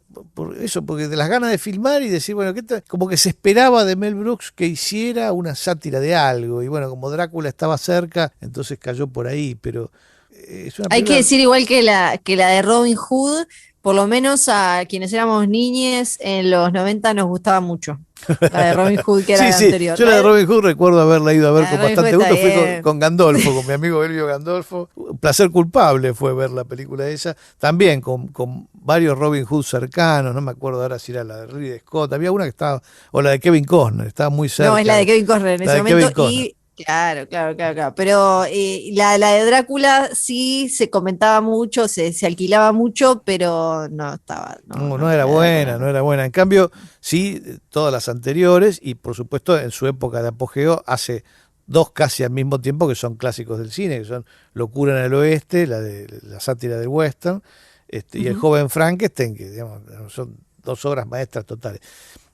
eso, porque de las ganas de filmar y decir, bueno, como que se esperaba de Mel Brooks que hiciera una sátira de algo. Y bueno, como Drácula estaba cerca, entonces cayó por ahí. Pero es una película... Hay que decir igual que la de Robin Hood, por lo menos a quienes éramos niñes en los 90 nos gustaba mucho. La de Robin Hood, que era la anterior. Yo la de Robin Hood recuerdo haberla ido a ver con bastante gusto. Fui bien. con Gandolfo, con mi amigo Elvio Gandolfo. Un placer culpable fue ver la película esa. También con varios Robin Hood cercanos. No me acuerdo ahora si era la de Ridley Scott. Había una que estaba, o la de Kevin Costner, estaba muy cerca. No, es la de Kevin Costner en ese momento. Y claro. Pero la de Drácula sí se comentaba mucho, se alquilaba mucho, pero no estaba. No era buena. En cambio, sí, todas las anteriores, y por supuesto en su época de apogeo, hace dos casi al mismo tiempo que son clásicos del cine, que son Locura en el Oeste, la sátira del western, y El joven Frankenstein, que digamos, son dos obras maestras totales.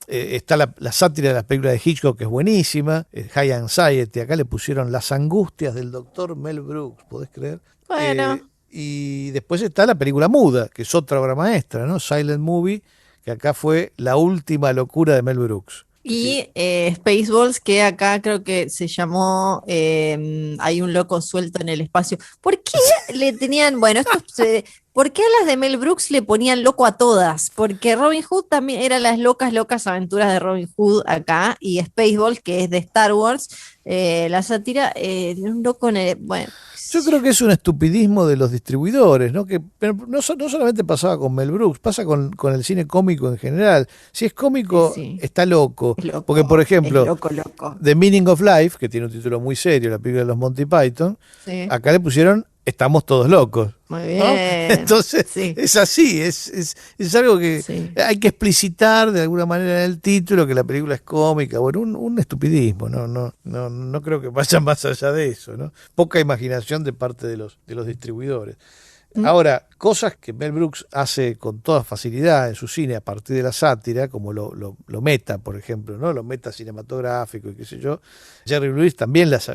Está la sátira de las películas de Hitchcock, que es buenísima, High Anxiety. Acá le pusieron Las angustias del doctor Mel Brooks, ¿podés creer? Bueno. Y después está la película muda, que es otra obra maestra, ¿no? Silent Movie, que acá fue la última locura de Mel Brooks. Y Spaceballs, que acá creo que se llamó Hay un loco suelto en el espacio. ¿Por qué le tenían, bueno, esto ¿Por qué a las de Mel Brooks le ponían loco a todas? Porque Robin Hood también era las locas aventuras de Robin Hood acá, y Spaceballs, que es de Star Wars, la sátira, un loco bueno. Yo creo que es un estupidismo de los distribuidores, ¿no? Pero no solamente pasaba con Mel Brooks, pasa con el cine cómico en general. Si es cómico, Sí. está loco. Es loco, Porque, por ejemplo, es loco. The Meaning of Life, que tiene un título muy serio, la película de los Monty Python, Sí. acá le pusieron Estamos todos locos. Muy ¿no? bien. Entonces, Sí. es así, es algo que Sí. hay que explicitar de alguna manera en el título que la película es cómica. Bueno, un estupidismo, no creo que vaya más allá de eso, ¿no? Poca imaginación de parte de los distribuidores. Ahora, cosas que Mel Brooks hace con toda facilidad en su cine a partir de la sátira, como lo meta, por ejemplo, ¿no? Lo meta cinematográfico y qué sé yo. Jerry Lewis también las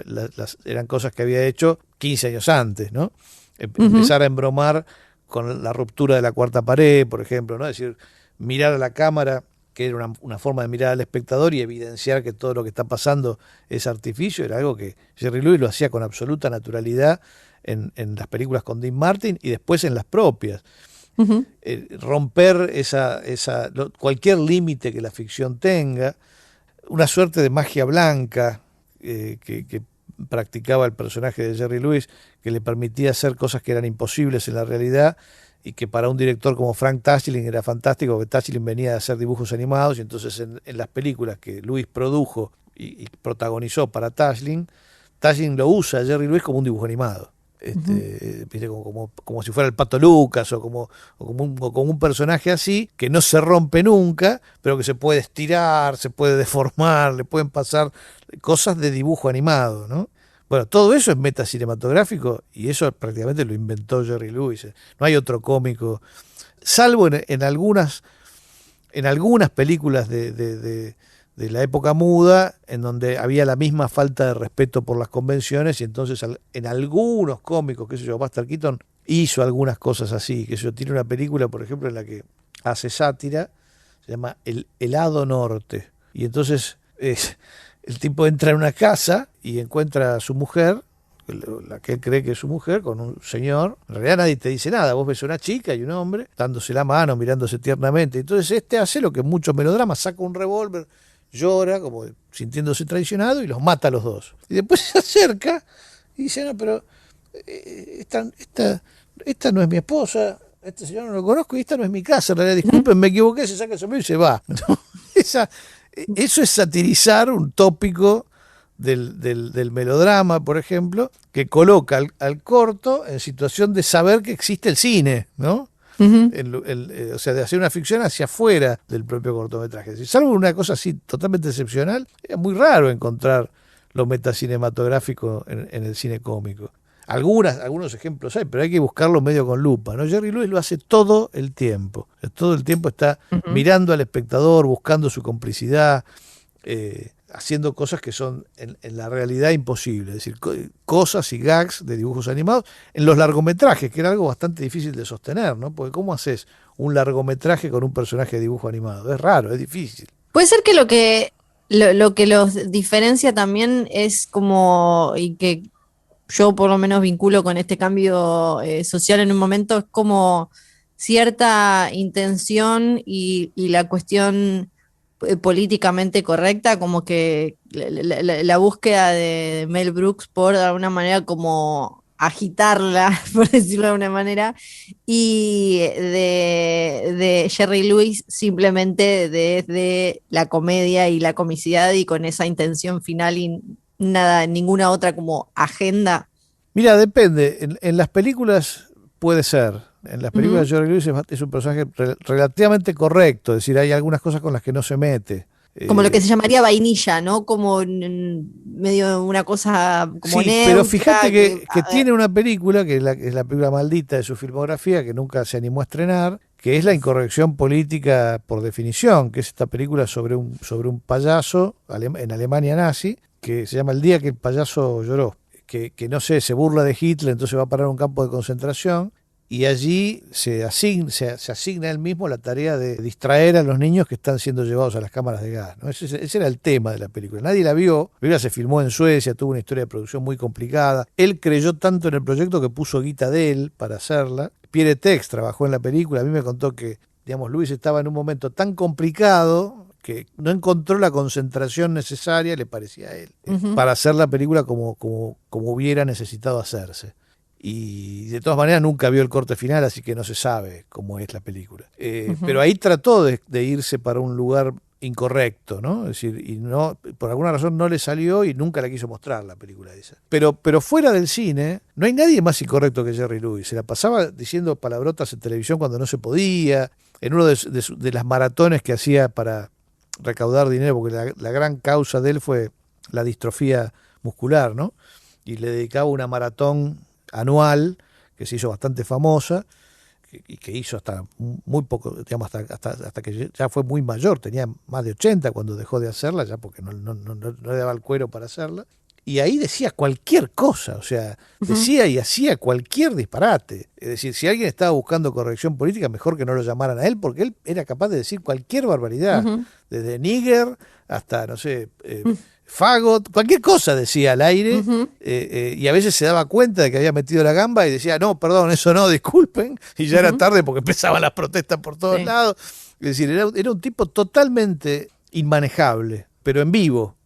eran cosas que había hecho 15 años antes, ¿no? Empezar a embromar con la ruptura de la cuarta pared, por ejemplo, ¿no? Es decir, mirar a la cámara, que era una forma de mirar al espectador y evidenciar que todo lo que está pasando es artificio, era algo que Jerry Lewis lo hacía con absoluta naturalidad en las películas con Dean Martin y después en las propias. Romper cualquier límite que la ficción tenga, una suerte de magia blanca que practicaba el personaje de Jerry Lewis, que le permitía hacer cosas que eran imposibles en la realidad y que para un director como Frank Tashlin era fantástico, porque Tashlin venía a hacer dibujos animados y entonces en las películas que Lewis produjo y protagonizó para Tashlin lo usa a Jerry Lewis como un dibujo animado. Como si fuera el Pato Lucas o como un personaje así que no se rompe nunca, pero que se puede estirar, se puede deformar, le pueden pasar cosas de dibujo animado, ¿no? Bueno, todo eso es meta cinematográfico y eso prácticamente lo inventó Jerry Lewis. No hay otro cómico, salvo en algunas películas de la época muda, en donde había la misma falta de respeto por las convenciones, y entonces en algunos cómicos, qué sé yo, Buster Keaton hizo algunas cosas así, que tiene una película, por ejemplo, en la que hace sátira, se llama El helado norte, y entonces el tipo entra en una casa y encuentra a su mujer, la que él cree que es su mujer, con un señor. En realidad nadie te dice nada, vos ves a una chica y un hombre dándose la mano, mirándose tiernamente. Entonces hace lo que en muchos melodramas, saca un revólver, llora como sintiéndose traicionado y los mata a los dos. Y después se acerca y dice, no, pero esta no es mi esposa, este señor no lo conozco y esta no es mi casa, en realidad, disculpen, me equivoqué, se saca el sombrero y se va. ¿No? Eso es satirizar un tópico del melodrama, por ejemplo, que coloca al corto en situación de saber que existe el cine, ¿no? O sea, de hacer una ficción hacia afuera del propio cortometraje. Salvo una cosa así totalmente excepcional, es muy raro encontrar lo metacinematográfico en el cine cómico. Algunos ejemplos hay, pero hay que buscarlo medio con lupa, ¿no? Jerry Lewis lo hace todo el tiempo. Todo el tiempo está mirando al espectador, buscando su complicidad, haciendo cosas que son en la realidad imposibles, es decir, cosas y gags de dibujos animados en los largometrajes, que era algo bastante difícil de sostener, ¿no? Porque ¿cómo haces un largometraje con un personaje de dibujo animado? Es raro, es difícil. Puede ser que lo que los diferencia también es como, y que yo por lo menos vinculo con este cambio social en un momento, es como cierta intención y la cuestión políticamente correcta, como que la búsqueda de Mel Brooks por de alguna manera como agitarla, por decirlo de alguna manera, y de Jerry Lewis simplemente desde la comedia y la comicidad y con esa intención final y ninguna otra como agenda. Mira, depende, en las películas puede ser. En las películas de Jerry Lewis es un personaje relativamente correcto, es decir, hay algunas cosas con las que no se mete. Como lo que se llamaría vainilla, ¿no? Como medio una cosa como sí, neutra, pero fíjate que tiene una película, que es la película maldita de su filmografía, que nunca se animó a estrenar, que es La incorrección política por definición, que es esta película sobre un payaso en Alemania nazi, que se llama El día que el payaso lloró, que no sé, se burla de Hitler, entonces va a parar a un campo de concentración, y allí se asigna él mismo la tarea de distraer a los niños que están siendo llevados a las cámaras de gas, ¿no? Ese era el tema de la película. Nadie la vio. La película se filmó en Suecia, tuvo una historia de producción muy complicada. Él creyó tanto en el proyecto que puso guita de él para hacerla. Pierre Tex trabajó en la película. A mí me contó que, digamos, Luis estaba en un momento tan complicado que no encontró la concentración necesaria, le parecía a él, para hacer la película como hubiera necesitado hacerse. Y de todas maneras nunca vio el corte final, así que no se sabe cómo es la película. Pero ahí trató de irse para un lugar incorrecto, ¿no? Es decir, y no, por alguna razón no le salió y nunca la quiso mostrar la película esa. Pero fuera del cine, no hay nadie más incorrecto que Jerry Lewis. Se la pasaba diciendo palabrotas en televisión cuando no se podía, en uno de las maratones que hacía para recaudar dinero, porque la gran causa de él fue la distrofía muscular, ¿no? Y le dedicaba una maratón anual que se hizo bastante famosa y que hizo hasta muy poco, digamos, hasta que ya fue muy mayor, tenía más de 80 cuando dejó de hacerla, ya porque no le daba el cuero para hacerla. Y ahí decía cualquier cosa, o sea, decía y hacía cualquier disparate. Es decir, si alguien estaba buscando corrección política, mejor que no lo llamaran a él, porque él era capaz de decir cualquier barbaridad, desde nigger hasta, no sé, fagot, cualquier cosa decía al aire, y a veces se daba cuenta de que había metido la gamba y decía, no, perdón, eso no, disculpen, y ya era tarde porque empezaban las protestas por todos lados. Es decir, era un tipo totalmente inmanejable, pero en vivo.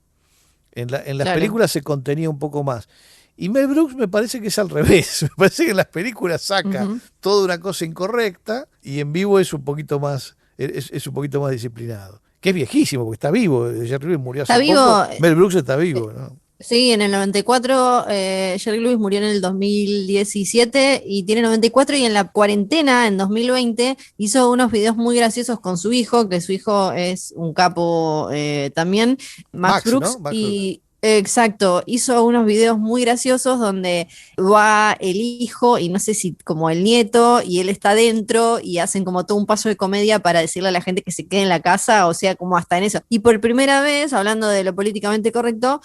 En las películas se contenía un poco más. Y Mel Brooks me parece que es al revés. Me parece que en las películas saca toda una cosa incorrecta y en vivo es un poquito más disciplinado. Que es viejísimo, porque está vivo. Jerry Lewis murió hace poco. Mel Brooks está vivo, ¿no? Sí, en el 94, Jerry Lewis murió en el 2017 y tiene 94, y en la cuarentena, en 2020, hizo unos videos muy graciosos con su hijo, que su hijo es un capo también, Max Brooks, ¿no? Exacto, hizo unos videos muy graciosos donde va el hijo y no sé si como el nieto y él está dentro y hacen como todo un paso de comedia para decirle a la gente que se quede en la casa, o sea, como hasta en eso. Y por primera vez, hablando de lo políticamente correcto,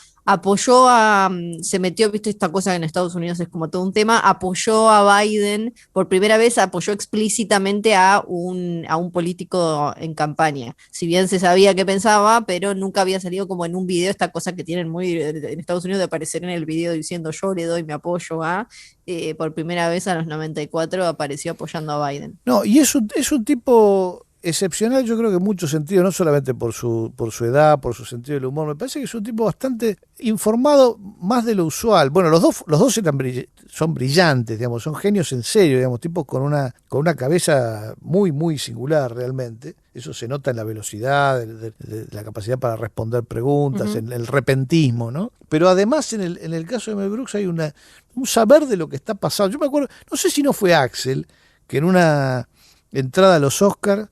se metió, viste, esta cosa que en Estados Unidos es como todo un tema, apoyó a Biden, por primera vez apoyó explícitamente a un político en campaña. Si bien se sabía qué pensaba, pero nunca había salido como en un video esta cosa que tienen muy en Estados Unidos de aparecer en el video diciendo yo le doy mi apoyo a, por primera vez a los 94 apareció apoyando a Biden. No, y es un tipo excepcional, yo creo que en muchos sentidos, no solamente por su edad, por su sentido del humor. Me parece que es un tipo bastante informado, más de lo usual. Bueno, los dos son brillantes, digamos, son genios en serio, digamos, tipos con una cabeza muy, muy singular realmente. Eso se nota en la velocidad, de la capacidad para responder preguntas, en el repentismo, ¿no? Pero además en el caso de Mel Brooks hay un saber de lo que está pasando. Yo me acuerdo, no sé si no fue Axel, que en una entrada a los Oscars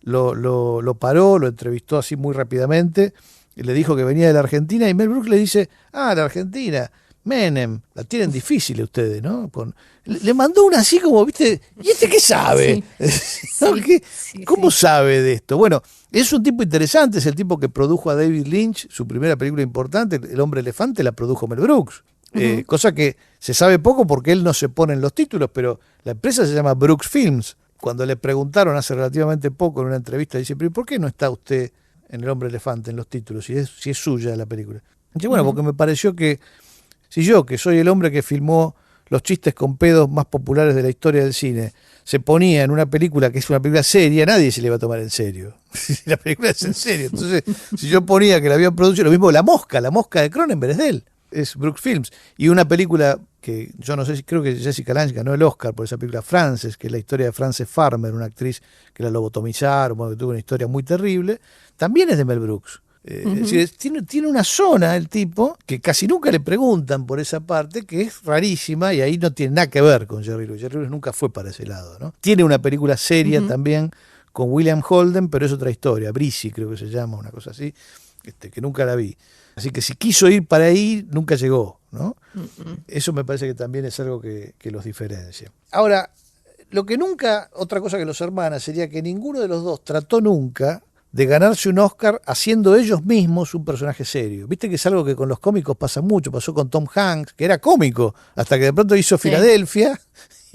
lo paró, lo entrevistó así muy rápidamente, y le dijo que venía de la Argentina, y Mel Brooks le dice, la Argentina, Menem, la tienen difícil ustedes, ¿no? Le mandó una así como, ¿viste? ¿Y este qué sabe? Sí. ¿Cómo sabe de esto? Bueno, es un tipo interesante, es el tipo que produjo a David Lynch, su primera película importante, El hombre elefante, la produjo Mel Brooks. Cosa que se sabe poco porque él no se pone en los títulos, pero la empresa se llama Brooks Films. Cuando le preguntaron hace relativamente poco en una entrevista, dice, ¿pero por qué no está usted en El hombre elefante en los títulos, si es suya la película? Dice, bueno, porque me pareció que si yo, que soy el hombre que filmó los chistes con pedos más populares de la historia del cine, se ponía en una película que es una película seria, nadie se le iba a tomar en serio. La película es en serio. Entonces, si yo ponía que la habían producido, lo mismo La Mosca de Cronenberg es de él, es Brooks Films. Y una película que yo no sé si, creo que Jessica Lange ganó el Oscar por esa película, Frances, que es la historia de Frances Farmer, una actriz que la lobotomizaron, que tuvo una historia muy terrible, también es de Mel Brooks. Es decir, tiene una zona el tipo que casi nunca le preguntan por esa parte, que es rarísima, y ahí no tiene nada que ver con Jerry Lewis. Jerry Lewis nunca fue para ese lado, ¿no? Tiene una película seria también con William Holden, pero es otra historia, Breezy creo que se llama, una cosa así, que nunca la vi. Así que si quiso ir para ahí, nunca llegó, ¿no? Eso me parece que también es algo que los diferencia. Ahora, lo que nunca, otra cosa que los hermana, sería que ninguno de los dos trató nunca de ganarse un Oscar haciendo ellos mismos un personaje serio. Viste que es algo que con los cómicos pasa mucho, pasó con Tom Hanks, que era cómico, hasta que de pronto hizo Filadelfia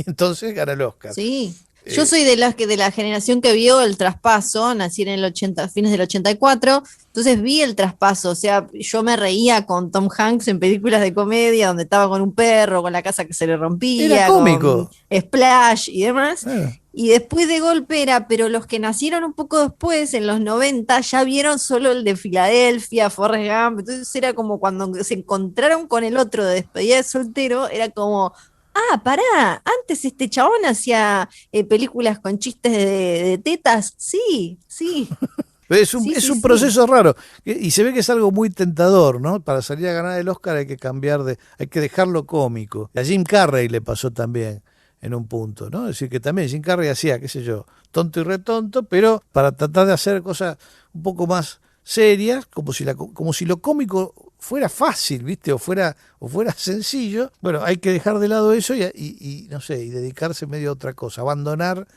entonces gana el Oscar. Sí. Yo soy de la generación que vio el traspaso, nací en el 80, fines del 84, entonces vi el traspaso, o sea, yo me reía con Tom Hanks en películas de comedia donde estaba con un perro, con la casa que se le rompía, Era cómico. con Splash y demás. Y después de golpe era, pero los que nacieron un poco después, en los 90, ya vieron solo el de Filadelfia, Forrest Gump, entonces era como cuando se encontraron con el otro de despedida de soltero, era como... pará, antes este chabón hacía películas con chistes de tetas. Sí. Es un proceso raro. Y se ve que es algo muy tentador, ¿no? Para salir a ganar el Oscar hay que dejarlo cómico. A Jim Carrey le pasó también en un punto, ¿no? Es decir, que también Jim Carrey hacía, qué sé yo, tonto y retonto, pero para tratar de hacer cosas un poco más serias, como si lo cómico fuera fácil, ¿viste? O fuera sencillo. Bueno, hay que dejar de lado eso y no sé, y dedicarse medio a otra cosa, abandonar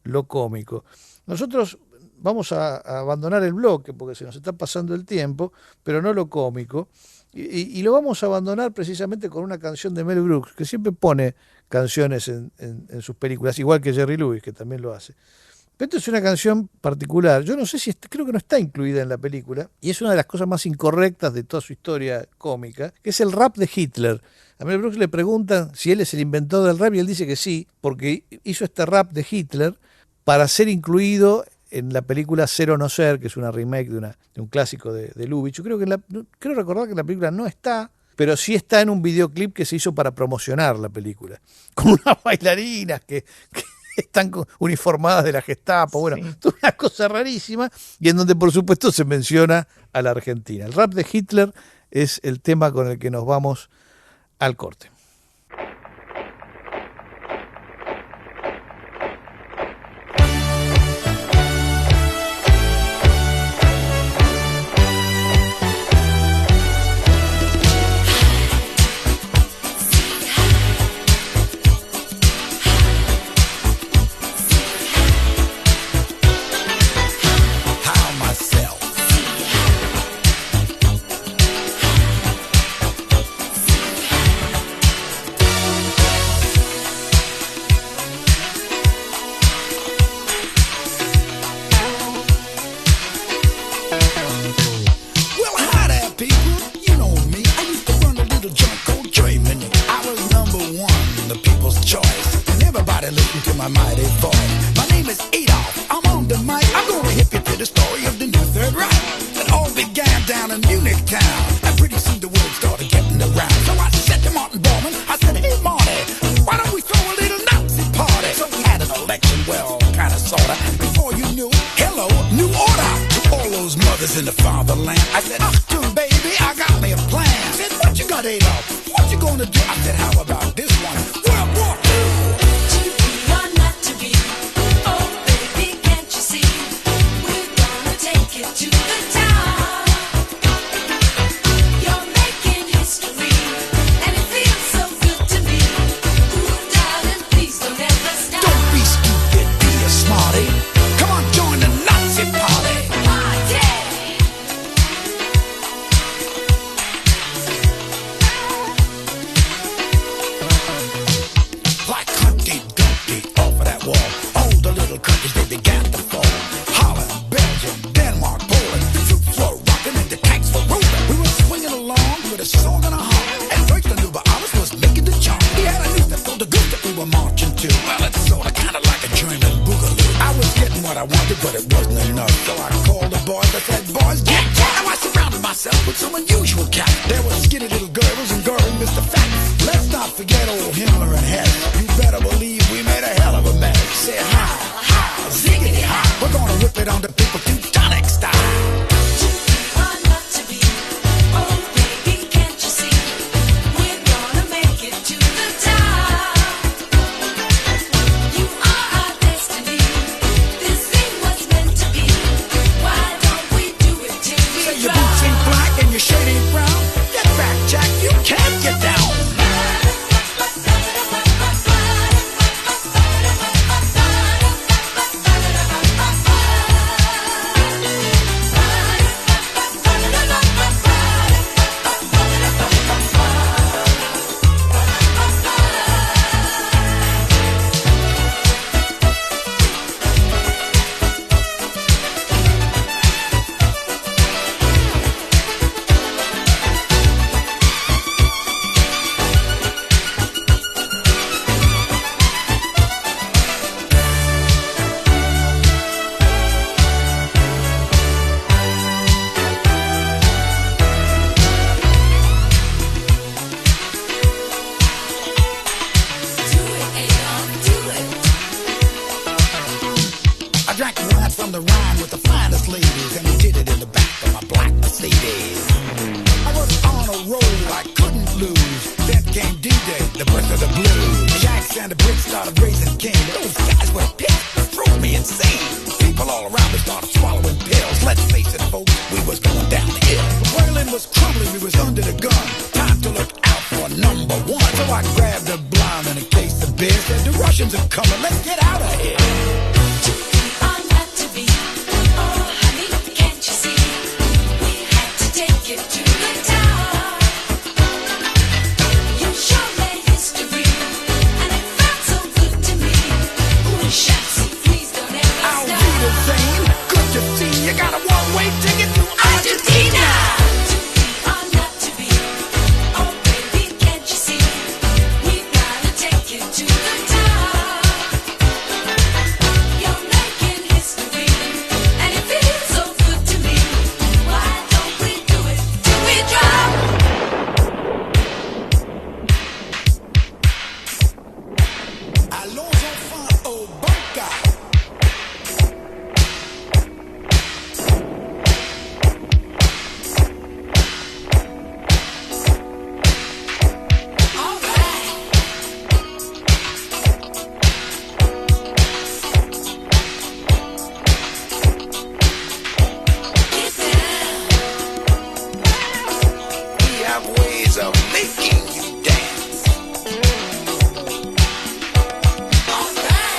lo cómico. Nosotros vamos a abandonar el bloque porque se nos está pasando el tiempo, pero no lo cómico, y lo vamos a abandonar precisamente con una canción de Mel Brooks, que siempre pone canciones en sus películas, igual que Jerry Lewis, que también lo hace. Pero esta es una canción particular, yo no sé si creo que no está incluida en la película, y es una de las cosas más incorrectas de toda su historia cómica, que es el rap de Hitler. A Mel Brooks le preguntan si él es el inventor del rap, y él dice que sí, porque hizo este rap de Hitler para ser incluido en la película Ser o no ser, que es una remake de un clásico de Lubitsch. Yo creo recordar que la película no está, pero sí está en un videoclip que se hizo para promocionar la película, con unas bailarinas que están uniformadas de la Gestapo, bueno, toda una cosa rarísima, y en donde por supuesto se menciona a la Argentina. El rap de Hitler es el tema con el que nos vamos al corte. house ladies, and we did it in the back of my black Mercedes. I was on a roll I couldn't lose. Then came D-Day, the birth of the blues. Jacks and the bricks started raising cane. Those guys were pissed, it drove me insane. People all around me started swallowing pills. Let's face it, folks, we was going down the hill. Berlin was crumbling, we was under the gun. Time to look out for number one. So I grabbed a blonde and a case of beer. Said the Russians are coming, let's get out of here. You got a one-way ticket to Argentina. Oh baby, can't you see? We gotta take you to the top. You're making history, and it feels so good to me. Why don't we do it till we drop? Allons enfin au Banca. Of making you dance. All right.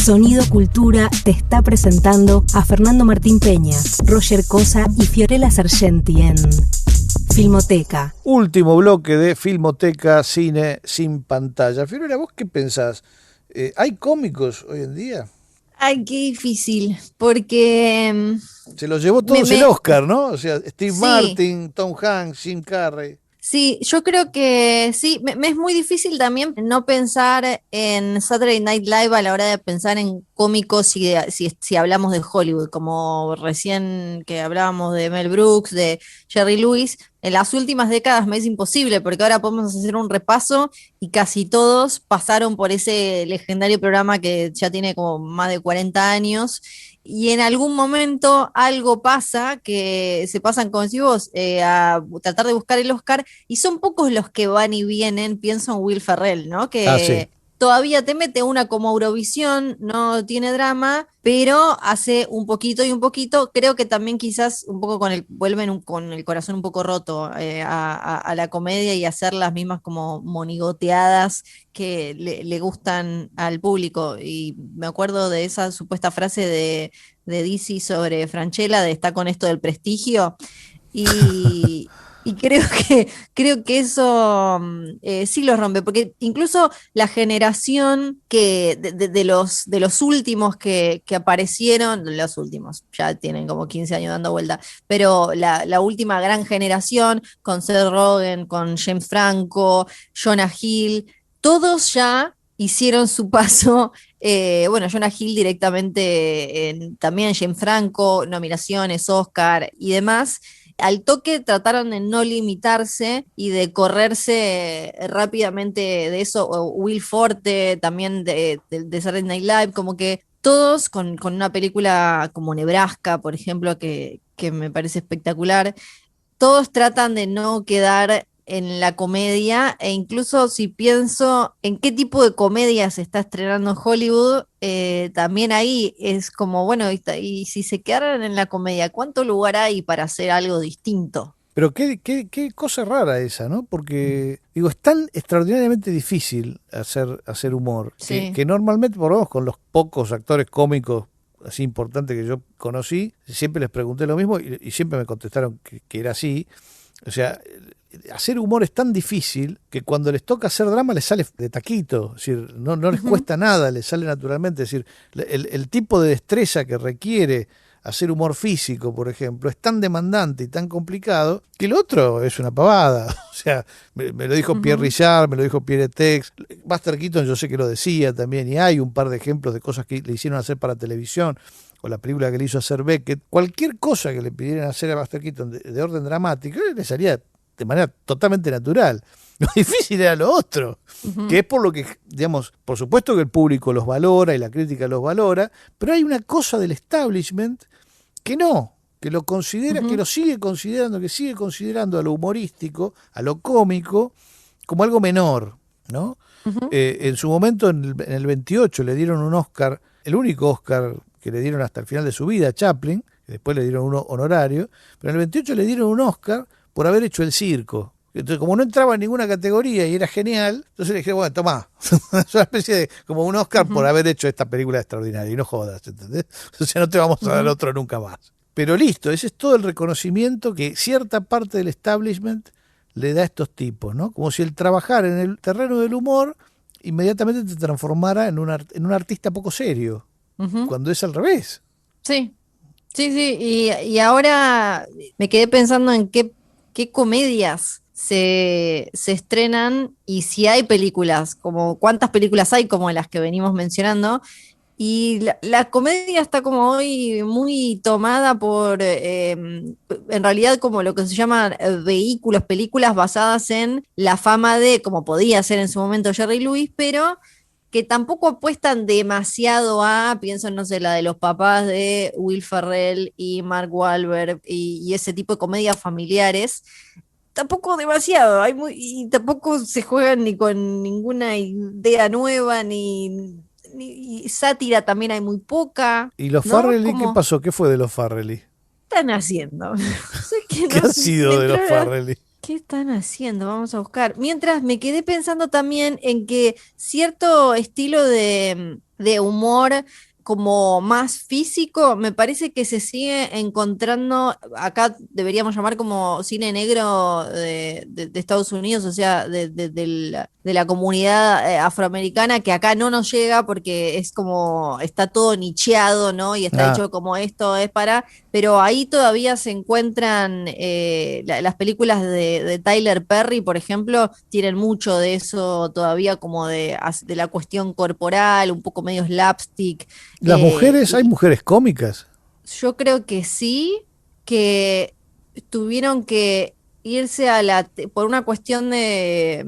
Sonido Cultura te está presentando a Fernando Martín Peña, Roger Cosa y Fiorella Sargenti en Filmoteca. Último bloque de Filmoteca, cine sin pantalla. Fiorella, ¿vos qué pensás? ¿Hay cómicos hoy en día? Ay, qué difícil, porque... Se los llevó todos el Oscar, ¿no? O sea, Steve Martin, Tom Hanks, Jim Carrey. Sí, yo creo que sí, me es muy difícil también no pensar en Saturday Night Live a la hora de pensar en cómicos si hablamos de Hollywood, como recién que hablábamos de Mel Brooks, de Jerry Lewis. En las últimas décadas me es imposible, porque ahora podemos hacer un repaso y casi todos pasaron por ese legendario programa que ya tiene como más de 40 años. Y en algún momento algo pasa, que se pasan, como decís vos, a tratar de buscar el Oscar, y son pocos los que van y vienen. Pienso en Will Ferrell, ¿no? Que todavía te mete una como Eurovisión, no tiene drama, pero hace un poquito y un poquito, creo que también quizás un poco vuelven con el corazón un poco roto a la comedia y hacer las mismas como monigoteadas que le gustan al público. Y me acuerdo de esa supuesta frase de Dizzy sobre Francella, de está con esto del prestigio. Y, y creo que eso sí los rompe, porque incluso la generación de los últimos que aparecieron, los últimos, ya tienen como 15 años dando vuelta, pero la última gran generación, con Seth Rogen, con James Franco, Jonah Hill, todos ya hicieron su paso. Bueno, Jonah Hill directamente, también James Franco, nominaciones, Oscar y demás. Al toque trataron de no limitarse y de correrse rápidamente de eso. O Will Forte, también de Saturday Night Live, como que todos con una película como Nebraska, por ejemplo, que me parece espectacular, todos tratan de no quedar en la comedia, e incluso si pienso en qué tipo de comedia se está estrenando en Hollywood, también ahí es como, bueno, y si se quedaran en la comedia, ¿cuánto lugar hay para hacer algo distinto? Pero qué cosa rara esa, ¿no? Porque, digo, es tan extraordinariamente difícil hacer humor, Sí. que normalmente, por lo menos con los pocos actores cómicos así importantes que yo conocí, siempre les pregunté lo mismo y siempre me contestaron que era así. O sea, hacer humor es tan difícil que cuando les toca hacer drama les sale de taquito, es decir, no les cuesta nada, les sale naturalmente. Es decir, el tipo de destreza que requiere hacer humor físico, por ejemplo, es tan demandante y tan complicado que lo otro es una pavada. O sea, me lo dijo Pierre Richard, me lo dijo Pierre Tex, Buster Keaton yo sé que lo decía también, y hay un par de ejemplos de cosas que le hicieron hacer para televisión, o la película que le hizo hacer Beckett. Cualquier cosa que le pidieran hacer a Buster Keaton de orden dramático, le salía de manera totalmente natural. Lo difícil era lo otro, que es por lo que, digamos, por supuesto que el público los valora y la crítica los valora, pero hay una cosa del establishment que no, que lo considera, que lo sigue considerando, que sigue considerando a lo humorístico, a lo cómico, como algo menor, ¿no? En su momento, en el 28, le dieron un Oscar, el único Oscar que le dieron hasta el final de su vida a Chaplin, que después le dieron uno honorario, pero en el 28 le dieron un Oscar por haber hecho El Circo. Entonces, como no entraba en ninguna categoría y era genial, entonces le dije, bueno, tomá, es una especie de, como un Oscar por haber hecho esta película extraordinaria, y no jodas, ¿entendés? O sea, no te vamos a dar otro nunca más. Pero listo, ese es todo el reconocimiento que cierta parte del establishment le da a estos tipos, ¿no? Como si el trabajar en el terreno del humor inmediatamente te transformara en un artista poco serio, cuando es al revés. Sí, sí, y ahora me quedé pensando en qué comedias se estrenan y si hay películas, como cuántas películas hay como las que venimos mencionando. Y la comedia está como hoy muy tomada por, en realidad, como lo que se llaman vehículos, películas basadas en la fama de, como podía ser en su momento Jerry Lewis, pero que tampoco apuestan demasiado pienso en, no sé, la de los papás de Will Ferrell y Mark Wahlberg y ese tipo de comedias familiares. Tampoco demasiado, y tampoco se juegan ni con ninguna idea nueva, y sátira también hay muy poca. ¿Y los ¿no? Farrelly Como, qué pasó? ¿Qué fue de los Farrelly? ¿qué están haciendo? No sé ¿Qué ha sido de los Farrelly? ¿Qué están haciendo? Vamos a buscar. Mientras me quedé pensando también en que cierto estilo de humor como más físico, me parece que se sigue encontrando, acá deberíamos llamar como cine negro de Estados Unidos, o sea, de la comunidad afroamericana, que acá no nos llega porque es como, está todo nicheado, ¿no? Y está hecho como esto es para, pero ahí todavía se encuentran las películas de Tyler Perry, por ejemplo, tienen mucho de eso todavía, como de la cuestión corporal, un poco medio slapstick. ¿Las mujeres? ¿Hay mujeres cómicas? Yo creo que sí, que tuvieron que irse por una cuestión de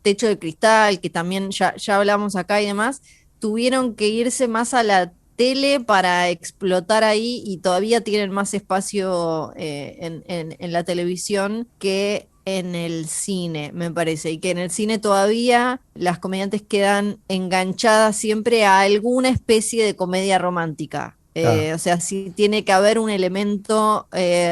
techo de cristal, que también ya hablamos acá y demás, tuvieron que irse más a la tele para explotar ahí y todavía tienen más espacio en la televisión que en el cine, me parece, y que en el cine todavía las comediantes quedan enganchadas siempre a alguna especie de comedia romántica. O sea, sí tiene que haber un elemento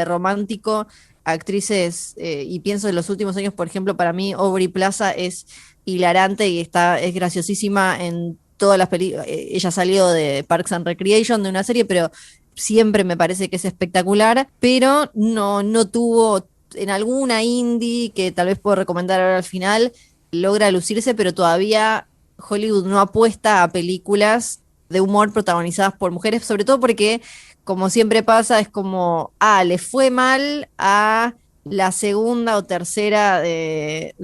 romántico. Actrices, y pienso en los últimos años, por ejemplo, para mí Aubrey Plaza es hilarante y es graciosísima en todas las películas. Ella salió de Parks and Recreation, de una serie, pero siempre me parece que es espectacular, pero no tuvo en alguna indie que tal vez puedo recomendar ahora al final, logra lucirse, pero todavía Hollywood no apuesta a películas de humor protagonizadas por mujeres, sobre todo porque, como siempre pasa, es como, le fue mal a la segunda o tercera de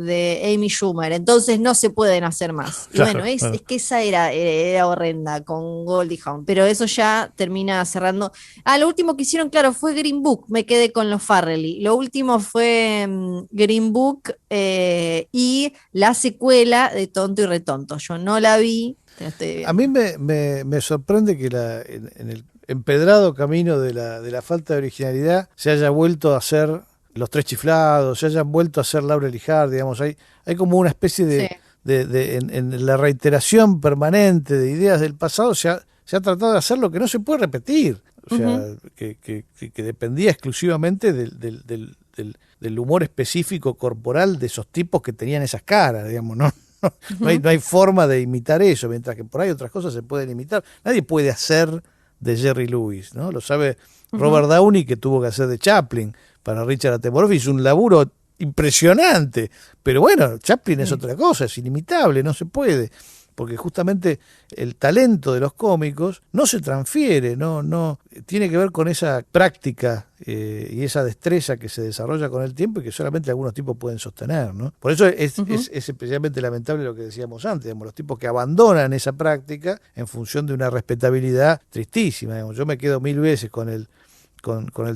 Amy Schumer, entonces no se pueden hacer más. Y Claro, bueno, es claro. que esa era horrenda con Goldie Hawn, pero eso ya termina cerrando. Lo último que hicieron, claro, fue Green Book, me quedé con los Farrelly. Lo último fue Green Book y la secuela de Tonto y Retonto. Yo no la vi, te la estoy A viendo. mí me sorprende que en el empedrado camino de la falta de originalidad se haya vuelto a hacer Los Tres Chiflados, se hayan vuelto a hacer Laurel y Hardy, digamos, hay como una especie Sí. en la reiteración permanente de ideas del pasado, se ha tratado de hacer lo que no se puede repetir, o sea, que dependía exclusivamente del humor específico corporal de esos tipos que tenían esas caras, digamos, ¿no? No hay forma de imitar eso, mientras que por ahí otras cosas se pueden imitar. Nadie puede hacer de Jerry Lewis, ¿no? Lo sabe Robert Downey, que tuvo que hacer de Chaplin para Richard Attenborough. Hizo un laburo impresionante, pero bueno, Chaplin es otra cosa, es inimitable, no se puede, porque justamente el talento de los cómicos no se transfiere, no tiene que ver con esa práctica y esa destreza que se desarrolla con el tiempo y que solamente algunos tipos pueden sostener, ¿no? Por eso es especialmente lamentable lo que decíamos antes, digamos, los tipos que abandonan esa práctica en función de una respetabilidad tristísima, digamos. Yo me quedo mil veces con el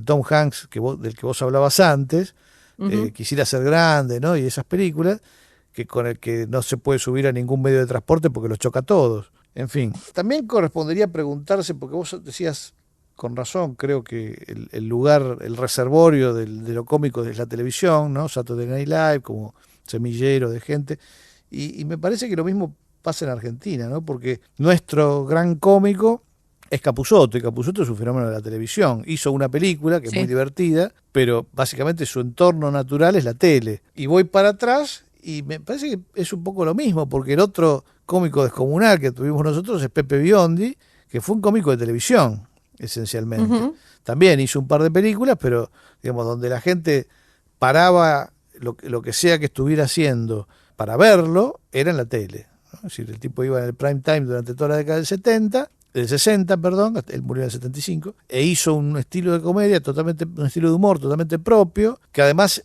Tom Hanks del que vos hablabas antes, Quisiera ser grande, ¿no? Y esas películas, que con el que no se puede subir a ningún medio de transporte porque los choca a todos. En fin, también correspondería preguntarse, porque vos decías con razón, creo que el lugar, el reservorio de lo cómico es la televisión, ¿no? Saturday Night Live, como semillero de gente, y me parece que lo mismo pasa en Argentina, ¿no? Porque nuestro gran cómico es Capusotto, y Capusotto es un fenómeno de la televisión. Hizo una película que es muy divertida, pero básicamente su entorno natural es la tele. Y voy para atrás y me parece que es un poco lo mismo, porque el otro cómico descomunal que tuvimos nosotros es Pepe Biondi, que fue un cómico de televisión, esencialmente. También hizo un par de películas, pero digamos, donde la gente paraba lo que sea que estuviera haciendo para verlo, era en la tele, ¿no? Es decir, el tipo iba en el prime time durante toda la década del 60, perdón, él murió en el 75, e hizo un estilo de comedia, un estilo de humor totalmente propio, que además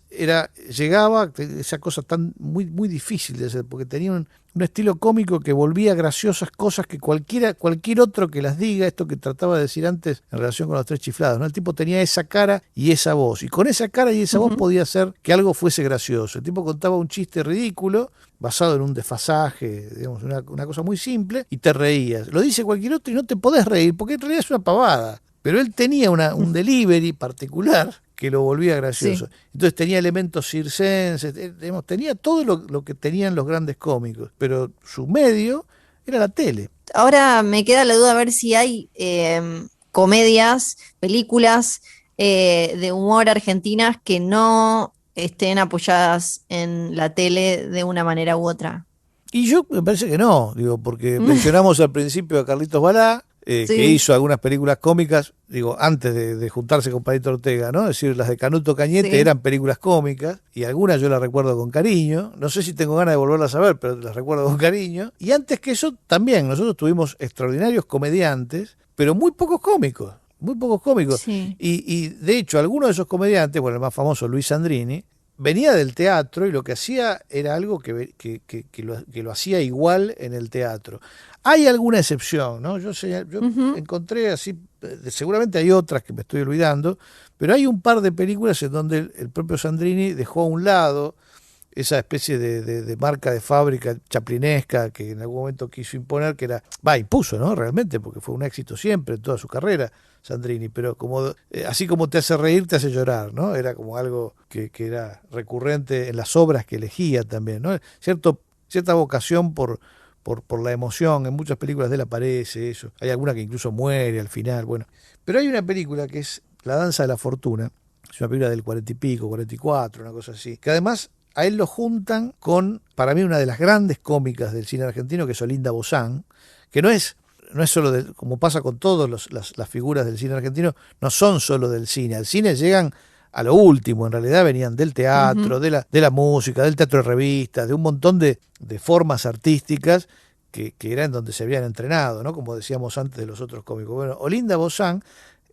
llegaba, esa cosa tan muy difícil de hacer, porque tenía un estilo cómico que volvía graciosas cosas que cualquier otro que las diga, esto que trataba de decir antes en relación con Los Tres Chiflados, ¿no? El tipo tenía esa cara y esa voz, y con esa cara y esa voz podía hacer que algo fuese gracioso. El tipo contaba un chiste ridículo, basado en un desfasaje, digamos, una cosa muy simple, y te reías. Lo dice cualquier otro y no te podés reír, porque en realidad es una pavada. Pero él tenía un delivery particular que lo volvía gracioso. Sí. Entonces tenía elementos circenses, tenía todo lo que tenían los grandes cómicos, pero su medio era la tele. Ahora me queda la duda a ver si hay comedias, películas de humor argentinas que no estén apoyadas en la tele de una manera u otra. Y yo me parece que no, digo, porque mencionamos al principio a Carlitos Balá, que hizo algunas películas cómicas, digo, antes de juntarse con Palito Ortega, ¿no? Es decir, las de Canuto Cañete eran películas cómicas, y algunas yo las recuerdo con cariño. No sé si tengo ganas de volverlas a ver, pero las recuerdo con cariño. Y antes que eso, también, nosotros tuvimos extraordinarios comediantes, pero muy pocos cómicos. Sí. Y de hecho, algunos de esos comediantes, bueno, el más famoso, Luis Sandrini, venía del teatro y lo que hacía era algo que lo hacía igual en el teatro. Hay alguna excepción, ¿no? Yo encontré así, seguramente hay otras que me estoy olvidando, pero hay un par de películas en donde el propio Sandrini dejó a un lado esa especie de marca de fábrica chaplinesca que en algún momento quiso imponer, que era, impuso, ¿no? Realmente, porque fue un éxito siempre en toda su carrera, Sandrini, pero como así como te hace reír, te hace llorar, ¿no? Era como algo que era recurrente en las obras que elegía también, ¿no? Cierta vocación por la emoción. En muchas películas de él aparece eso. Hay alguna que incluso muere al final, bueno. Pero hay una película que es La danza de la fortuna, es una película del 40 y pico, 44, una cosa así, que además a él lo juntan con, para mí, una de las grandes cómicas del cine argentino, que es Olinda Bozán, que no es solo como pasa con todas las figuras del cine argentino, no son solo del cine. Al cine llegan a lo último, en realidad venían del teatro, de la música, del teatro de revistas, de un montón de formas artísticas que eran donde se habían entrenado, ¿no? Como decíamos antes de los otros cómicos. Bueno, Olinda Bozán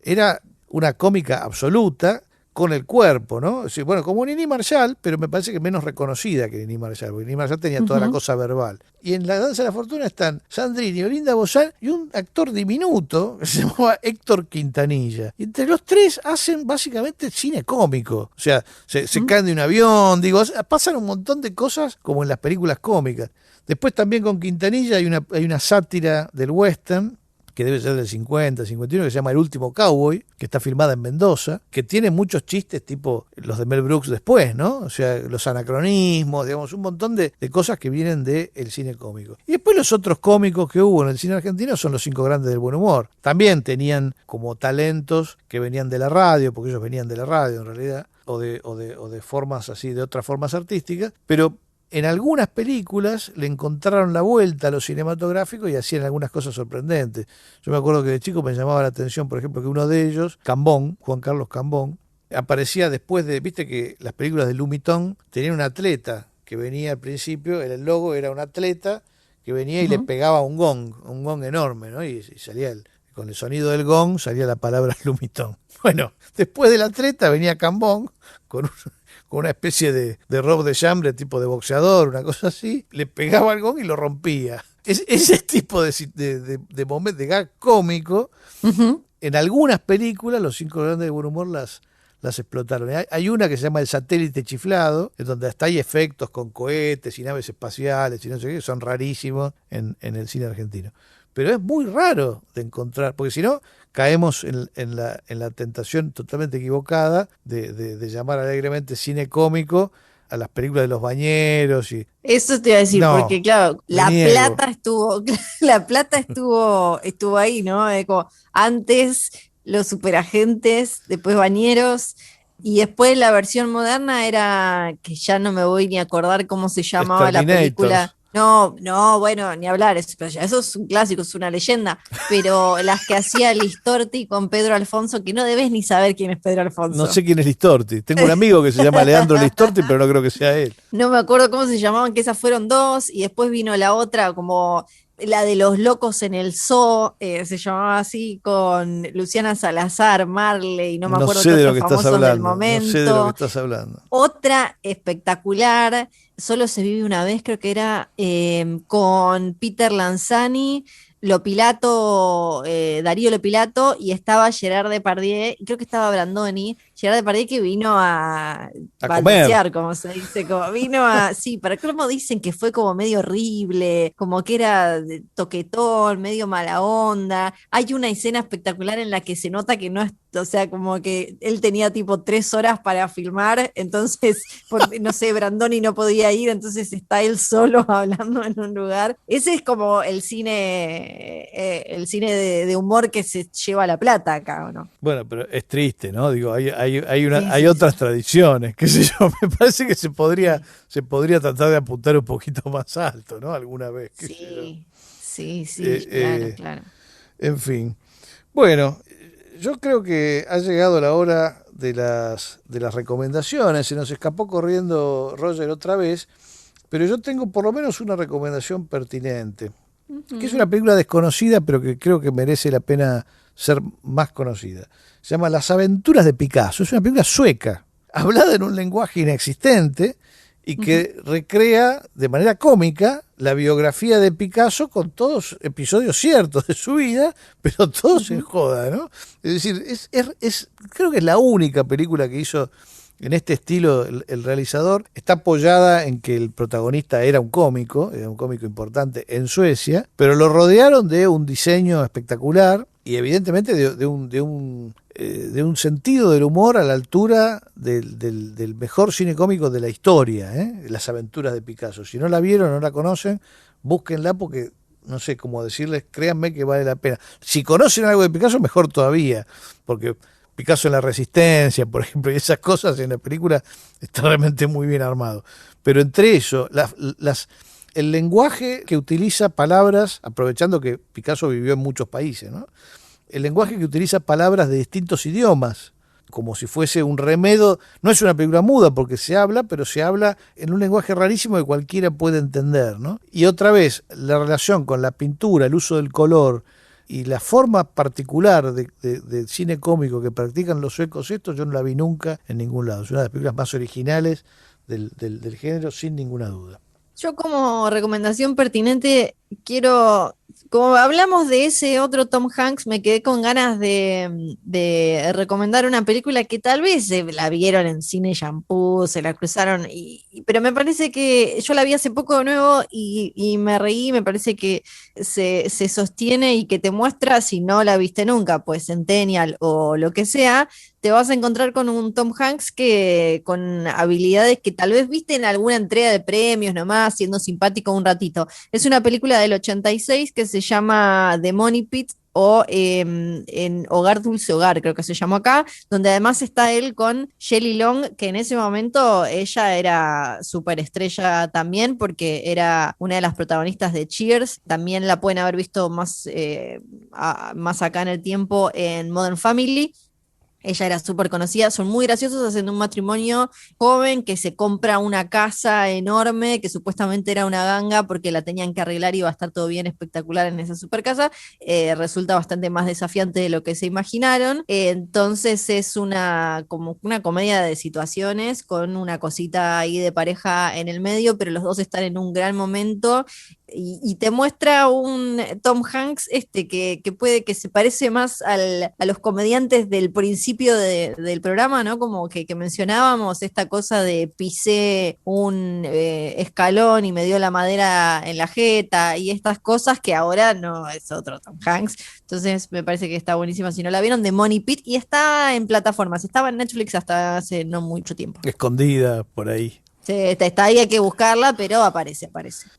era una cómica absoluta, con el cuerpo, ¿no? Sí, bueno, como Nini Marshall, pero me parece que menos reconocida que Nini Marshall, porque Nini Marshall tenía toda la cosa verbal. Y en La danza de la fortuna están Sandrini, Olinda Bozán y un actor diminuto que se llamaba Héctor Quintanilla. Y entre los tres hacen básicamente cine cómico. O sea, se caen de un avión, pasan un montón de cosas como en las películas cómicas. Después también con Quintanilla hay una sátira del western, que debe ser del 50, 51, que se llama El último cowboy, que está filmada en Mendoza, que tiene muchos chistes tipo los de Mel Brooks después, ¿no? O sea, los anacronismos, digamos, un montón de cosas que vienen del cine cómico. Y después los otros cómicos que hubo en el cine argentino son los 5 grandes del buen humor. También tenían como talentos que venían de la radio, porque ellos venían de la radio en realidad, o de formas así, de otras formas artísticas, pero en algunas películas le encontraron la vuelta a lo cinematográfico y hacían algunas cosas sorprendentes. Yo me acuerdo que de chico me llamaba la atención, por ejemplo, que uno de ellos, Cambón, Juan Carlos Cambón, aparecía después viste que las películas de Lumitón tenían un atleta que venía al principio, el logo era un atleta que venía y le pegaba un gong enorme, ¿no? Y salía con el sonido del gong salía la palabra Lumitón. Bueno, después del atleta venía Cambón con una especie de robe de chambre tipo de boxeador, una cosa así, le pegaba al gong y lo rompía. Ese tipo de momentos de gag cómico, en algunas películas los 5 grandes del buen humor las explotaron. Hay una que se llama El satélite chiflado, en donde hasta hay efectos con cohetes y naves espaciales y no sé qué, que son rarísimos en el cine argentino. Pero es muy raro de encontrar, porque si no, caemos en la tentación totalmente equivocada de llamar alegremente cine cómico a las películas de los bañeros. Eso te iba a decir, porque claro, la plata estuvo ahí, ¿no? Como antes los superagentes, después bañeros, y después la versión moderna era, que ya no me voy ni a acordar cómo se llamaba la película. No, bueno, ni hablar, eso es un clásico, es una leyenda, pero las que hacía Listorti con Pedro Alfonso, que no debes ni saber quién es Pedro Alfonso. No sé quién es Listorti, tengo un amigo que se llama Leandro Listorti, pero no creo que sea él. No me acuerdo cómo se llamaban, que esas fueron 2, y después vino la otra, como la de los locos en el zoo, se llamaba así, con Luciana Salazar, Marley, no me acuerdo qué otros famosos del momento. No sé de lo que estás hablando. Otra espectacular, Solo se vive una vez, creo que era con Peter Lanzani, Darío Lopilato, y estaba Gerard Depardieu, y creo que estaba Brandoni, Gerard Depardieu, que vino a balbucear, como se dice, sí, pero como dicen que fue como medio horrible, como que era toquetón, medio mala onda. Hay una escena espectacular en la que se nota que no es, o sea, como que él tenía tipo 3 horas para filmar, entonces, no sé, Brandoni no podía ir, entonces está él solo hablando en un lugar. Ese es como el cine de humor que se lleva la plata acá, ¿o no? Bueno, pero es triste, ¿no? Digo, hay otras tradiciones, qué sé yo, me parece que se podría tratar de apuntar un poquito más alto, ¿no? Alguna vez. Sí, claro. En fin. Bueno, yo creo que ha llegado la hora de las recomendaciones. Se nos escapó corriendo Roger otra vez, pero yo tengo por lo menos una recomendación pertinente, que es una película desconocida, pero que creo que merece la pena ser más conocida. Se llama Las aventuras de Picasso. Es una película sueca, hablada en un lenguaje inexistente y que recrea de manera cómica la biografía de Picasso con todos episodios ciertos de su vida, pero todos en joda, ¿no? Es decir, creo que es la única película que hizo en este estilo el realizador, está apoyada en que el protagonista era un cómico importante en Suecia, pero lo rodearon de un diseño espectacular y evidentemente de un sentido del humor a la altura del mejor cine cómico de la historia, Las aventuras de Picasso. Si no la vieron o no la conocen, búsquenla porque no sé cómo decirles, créanme que vale la pena. Si conocen algo de Picasso, mejor todavía, porque Picasso en La Resistencia, por ejemplo, y esas cosas en la película está realmente muy bien armado. Pero entre eso, el lenguaje que utiliza palabras, aprovechando que Picasso vivió en muchos países, ¿no? El lenguaje que utiliza palabras de distintos idiomas, como si fuese un remedo. No es una película muda porque se habla, pero se habla en un lenguaje rarísimo que cualquiera puede entender, ¿no? Y otra vez, la relación con la pintura, el uso del color y la forma particular de cine cómico que practican los suecos estos, yo no la vi nunca en ningún lado. Es una de las películas más originales del género, sin ninguna duda. Yo como recomendación pertinente quiero, como hablamos de ese otro Tom Hanks, me quedé con ganas de recomendar una película que tal vez la vieron en Cine Shampoo, se la cruzaron, pero me parece que yo la vi hace poco de nuevo y me reí, me parece que se sostiene y que te muestra, si no la viste nunca, pues Centennial o lo que sea, te vas a encontrar con un Tom Hanks que con habilidades que tal vez viste en alguna entrega de premios nomás, siendo simpático un ratito. Es una película del 86 que se llama The Money Pit o en Hogar Dulce Hogar, creo que se llamó acá, donde además está él con Shelley Long, que en ese momento ella era superestrella también, porque era una de las protagonistas de Cheers. También la pueden haber visto más acá en el tiempo en Modern Family. Ella era súper conocida, son muy graciosos haciendo un matrimonio joven que se compra una casa enorme, que supuestamente era una ganga porque la tenían que arreglar y iba a estar todo bien espectacular en esa super casa. Resulta bastante más desafiante de lo que se imaginaron. Entonces es como una comedia de situaciones con una cosita ahí de pareja en el medio, pero los dos están en un gran momento. Y te muestra un Tom Hanks que se parece más a los comediantes del principio del programa, ¿no? Como que mencionábamos esta cosa de pisé un escalón y me dio la madera en la jeta y estas cosas que ahora no es otro Tom Hanks. Entonces me parece que está buenísima. Si no la vieron, The Money Pit, y está en plataformas. Estaba en Netflix hasta hace no mucho tiempo. Escondida por ahí. Sí, está ahí, hay que buscarla, pero aparece.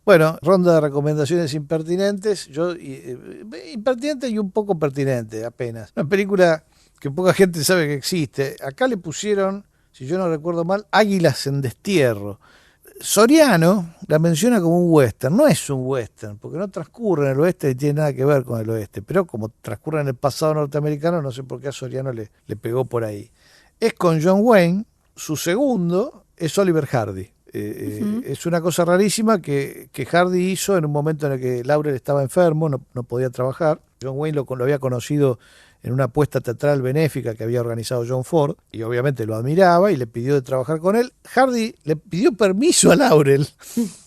Bueno, ronda de recomendaciones impertinentes. Yo, impertinente y un poco pertinente apenas. Una película que poca gente sabe que existe. Acá le pusieron, si yo no recuerdo mal, Águilas en Destierro. Soriano la menciona como un western. No es un western, porque no transcurre en el oeste y tiene nada que ver con el oeste. Pero como transcurre en el pasado norteamericano, no sé por qué a Soriano le pegó por ahí. Es con John Wayne, su segundo es Oliver Hardy. Es una cosa rarísima que Hardy hizo en un momento en el que Laurel estaba enfermo, no podía trabajar. John Wayne lo había conocido en una apuesta teatral benéfica que había organizado John Ford, y obviamente lo admiraba y le pidió de trabajar con él. Hardy le pidió permiso a Laurel,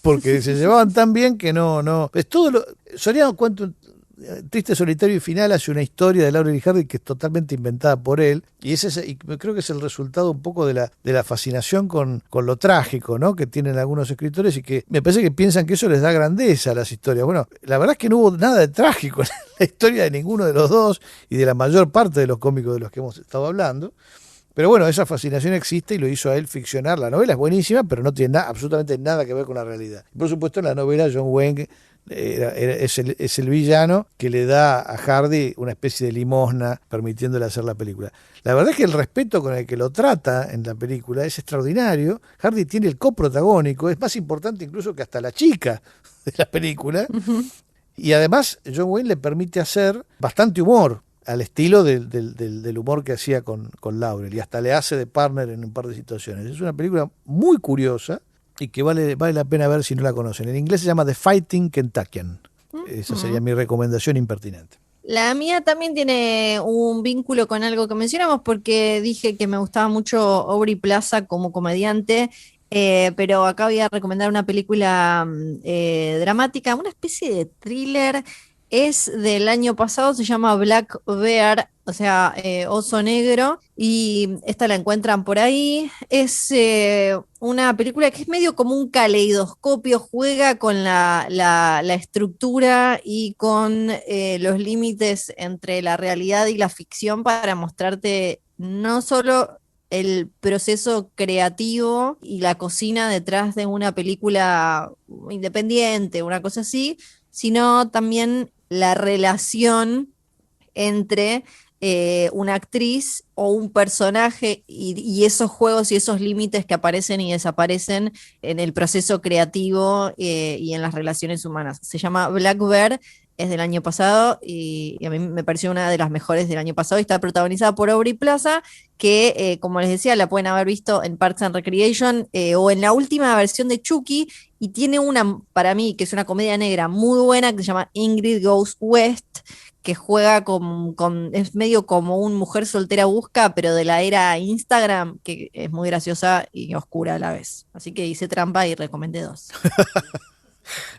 porque se llevaban tan bien que no. Es todo Soriano cuenta Triste, Solitario y Final, hace una historia de Laurel y Hardy que es totalmente inventada por él, y creo que es el resultado un poco de la fascinación con lo trágico, ¿no?, que tienen algunos escritores, y que me parece que piensan que eso les da grandeza a las historias. Bueno, la verdad es que no hubo nada de trágico en la historia de ninguno de los dos y de la mayor parte de los cómicos de los que hemos estado hablando. Pero bueno, esa fascinación existe y lo hizo a él ficcionar. La novela es buenísima, pero no tiene absolutamente nada que ver con la realidad. Por supuesto, en la novela John Wayne es el villano que le da a Hardy una especie de limosna permitiéndole hacer la película. La verdad es que el respeto con el que lo trata en la película es extraordinario. Hardy tiene el coprotagónico, es más importante incluso que hasta la chica de la película. Uh-huh. Y además John Wayne le permite hacer bastante humor, al estilo del humor que hacía con Laurel, y hasta le hace de partner en un par de situaciones. Es una película muy curiosa y que vale la pena ver si no la conocen. En inglés se llama The Fighting Kentuckian. Esa sería mi recomendación impertinente. La mía también tiene un vínculo con algo que mencionamos, porque dije que me gustaba mucho Aubrey Plaza como comediante, pero acá voy a recomendar una película dramática, una especie de thriller es del año pasado, se llama Black Bear, o sea, oso negro, y esta la encuentran por ahí. Es una película que es medio como un caleidoscopio, juega con la estructura y con los límites entre la realidad y la ficción para mostrarte no solo el proceso creativo y la cocina detrás de una película independiente, una cosa así, sino también la relación entre una actriz o un personaje y esos juegos y esos límites que aparecen y desaparecen en el proceso creativo y en las relaciones humanas. Se llama Black Bear, es del año pasado y a mí me pareció una de las mejores del año pasado y está protagonizada por Aubrey Plaza, que como les decía, la pueden haber visto en Parks and Recreation o en la última versión de Chucky, y tiene una, para mí, que es una comedia negra muy buena, que se llama Ingrid Goes West, que juega es medio como un Mujer Soltera Busca, pero de la era Instagram, que es muy graciosa y oscura a la vez. Así que hice trampa y recomendé 2.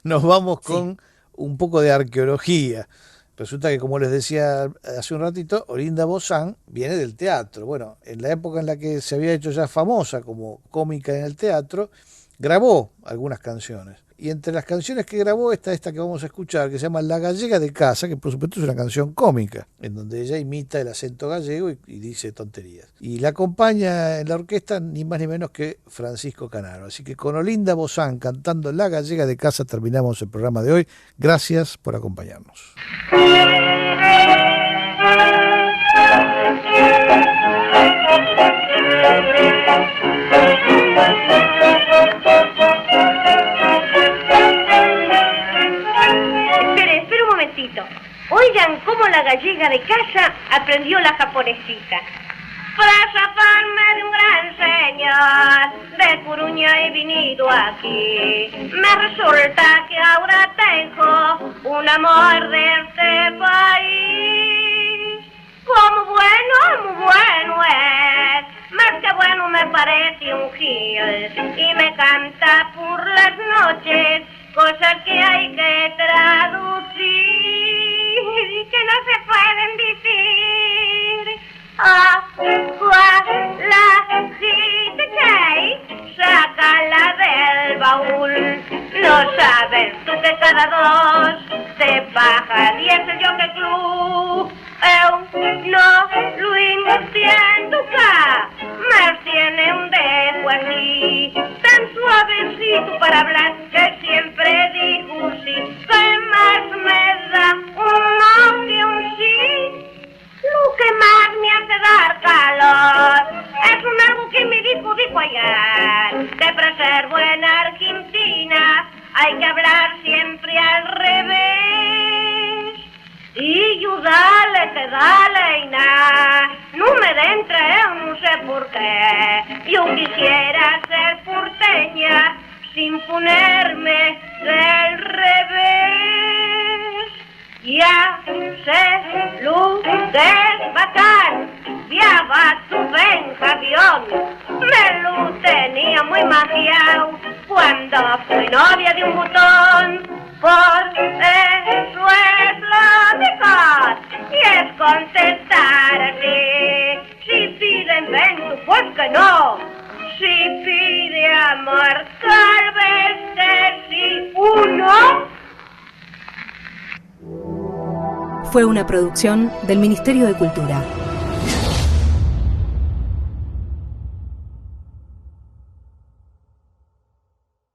Nos vamos con un poco de arqueología. Resulta que, como les decía hace un ratito, Olinda Bozán viene del teatro. Bueno, en la época en la que se había hecho ya famosa como cómica en el teatro, grabó algunas canciones. Y entre las canciones que grabó está esta que vamos a escuchar, que se llama La Gallega de Casa, que por supuesto es una canción cómica, en donde ella imita el acento gallego y dice tonterías. Y la acompaña en la orquesta ni más ni menos que Francisco Canaro. Así que con Olinda Bozán cantando La Gallega de Casa terminamos el programa de hoy. Gracias por acompañarnos. Espera un momentito. Oigan cómo la gallega de casa aprendió la japonesita. Para zafarme de un gran señor de Coruña he venido aquí. Me resulta que ahora tengo un amor de este país. Como bueno, muy bueno es. Más que bueno me parece un gil y me canta por las noches cosas que hay que traducir y que no se pueden decir. La gita sácala del baúl. No sabes tú que cada 2 se bajan y es el Jockey Club. No lo entiendo acá. Me tiene un dedo así, tan suavecito para hablar, que siempre digo sí. ¿Qué más me da un no que un sí? Lo que más me hace dar calor es un algo que me dijo ayer, que para ser buena Argentina hay que hablar siempre al revés. Y yo dale, que dale y nada, no me dentre, no sé por qué. Yo quisiera ser porteña sin ponerme del revés. Ya sé lo que es bacán, viaba tu avión, me lo tenía muy magiao cuando fui novia de un botón. Por eso es lo mejor, y es contestar así. Si piden vento, pues que no. Si pide amor, tal vez que sí. ¿Uno? Fue una producción del Ministerio de Cultura.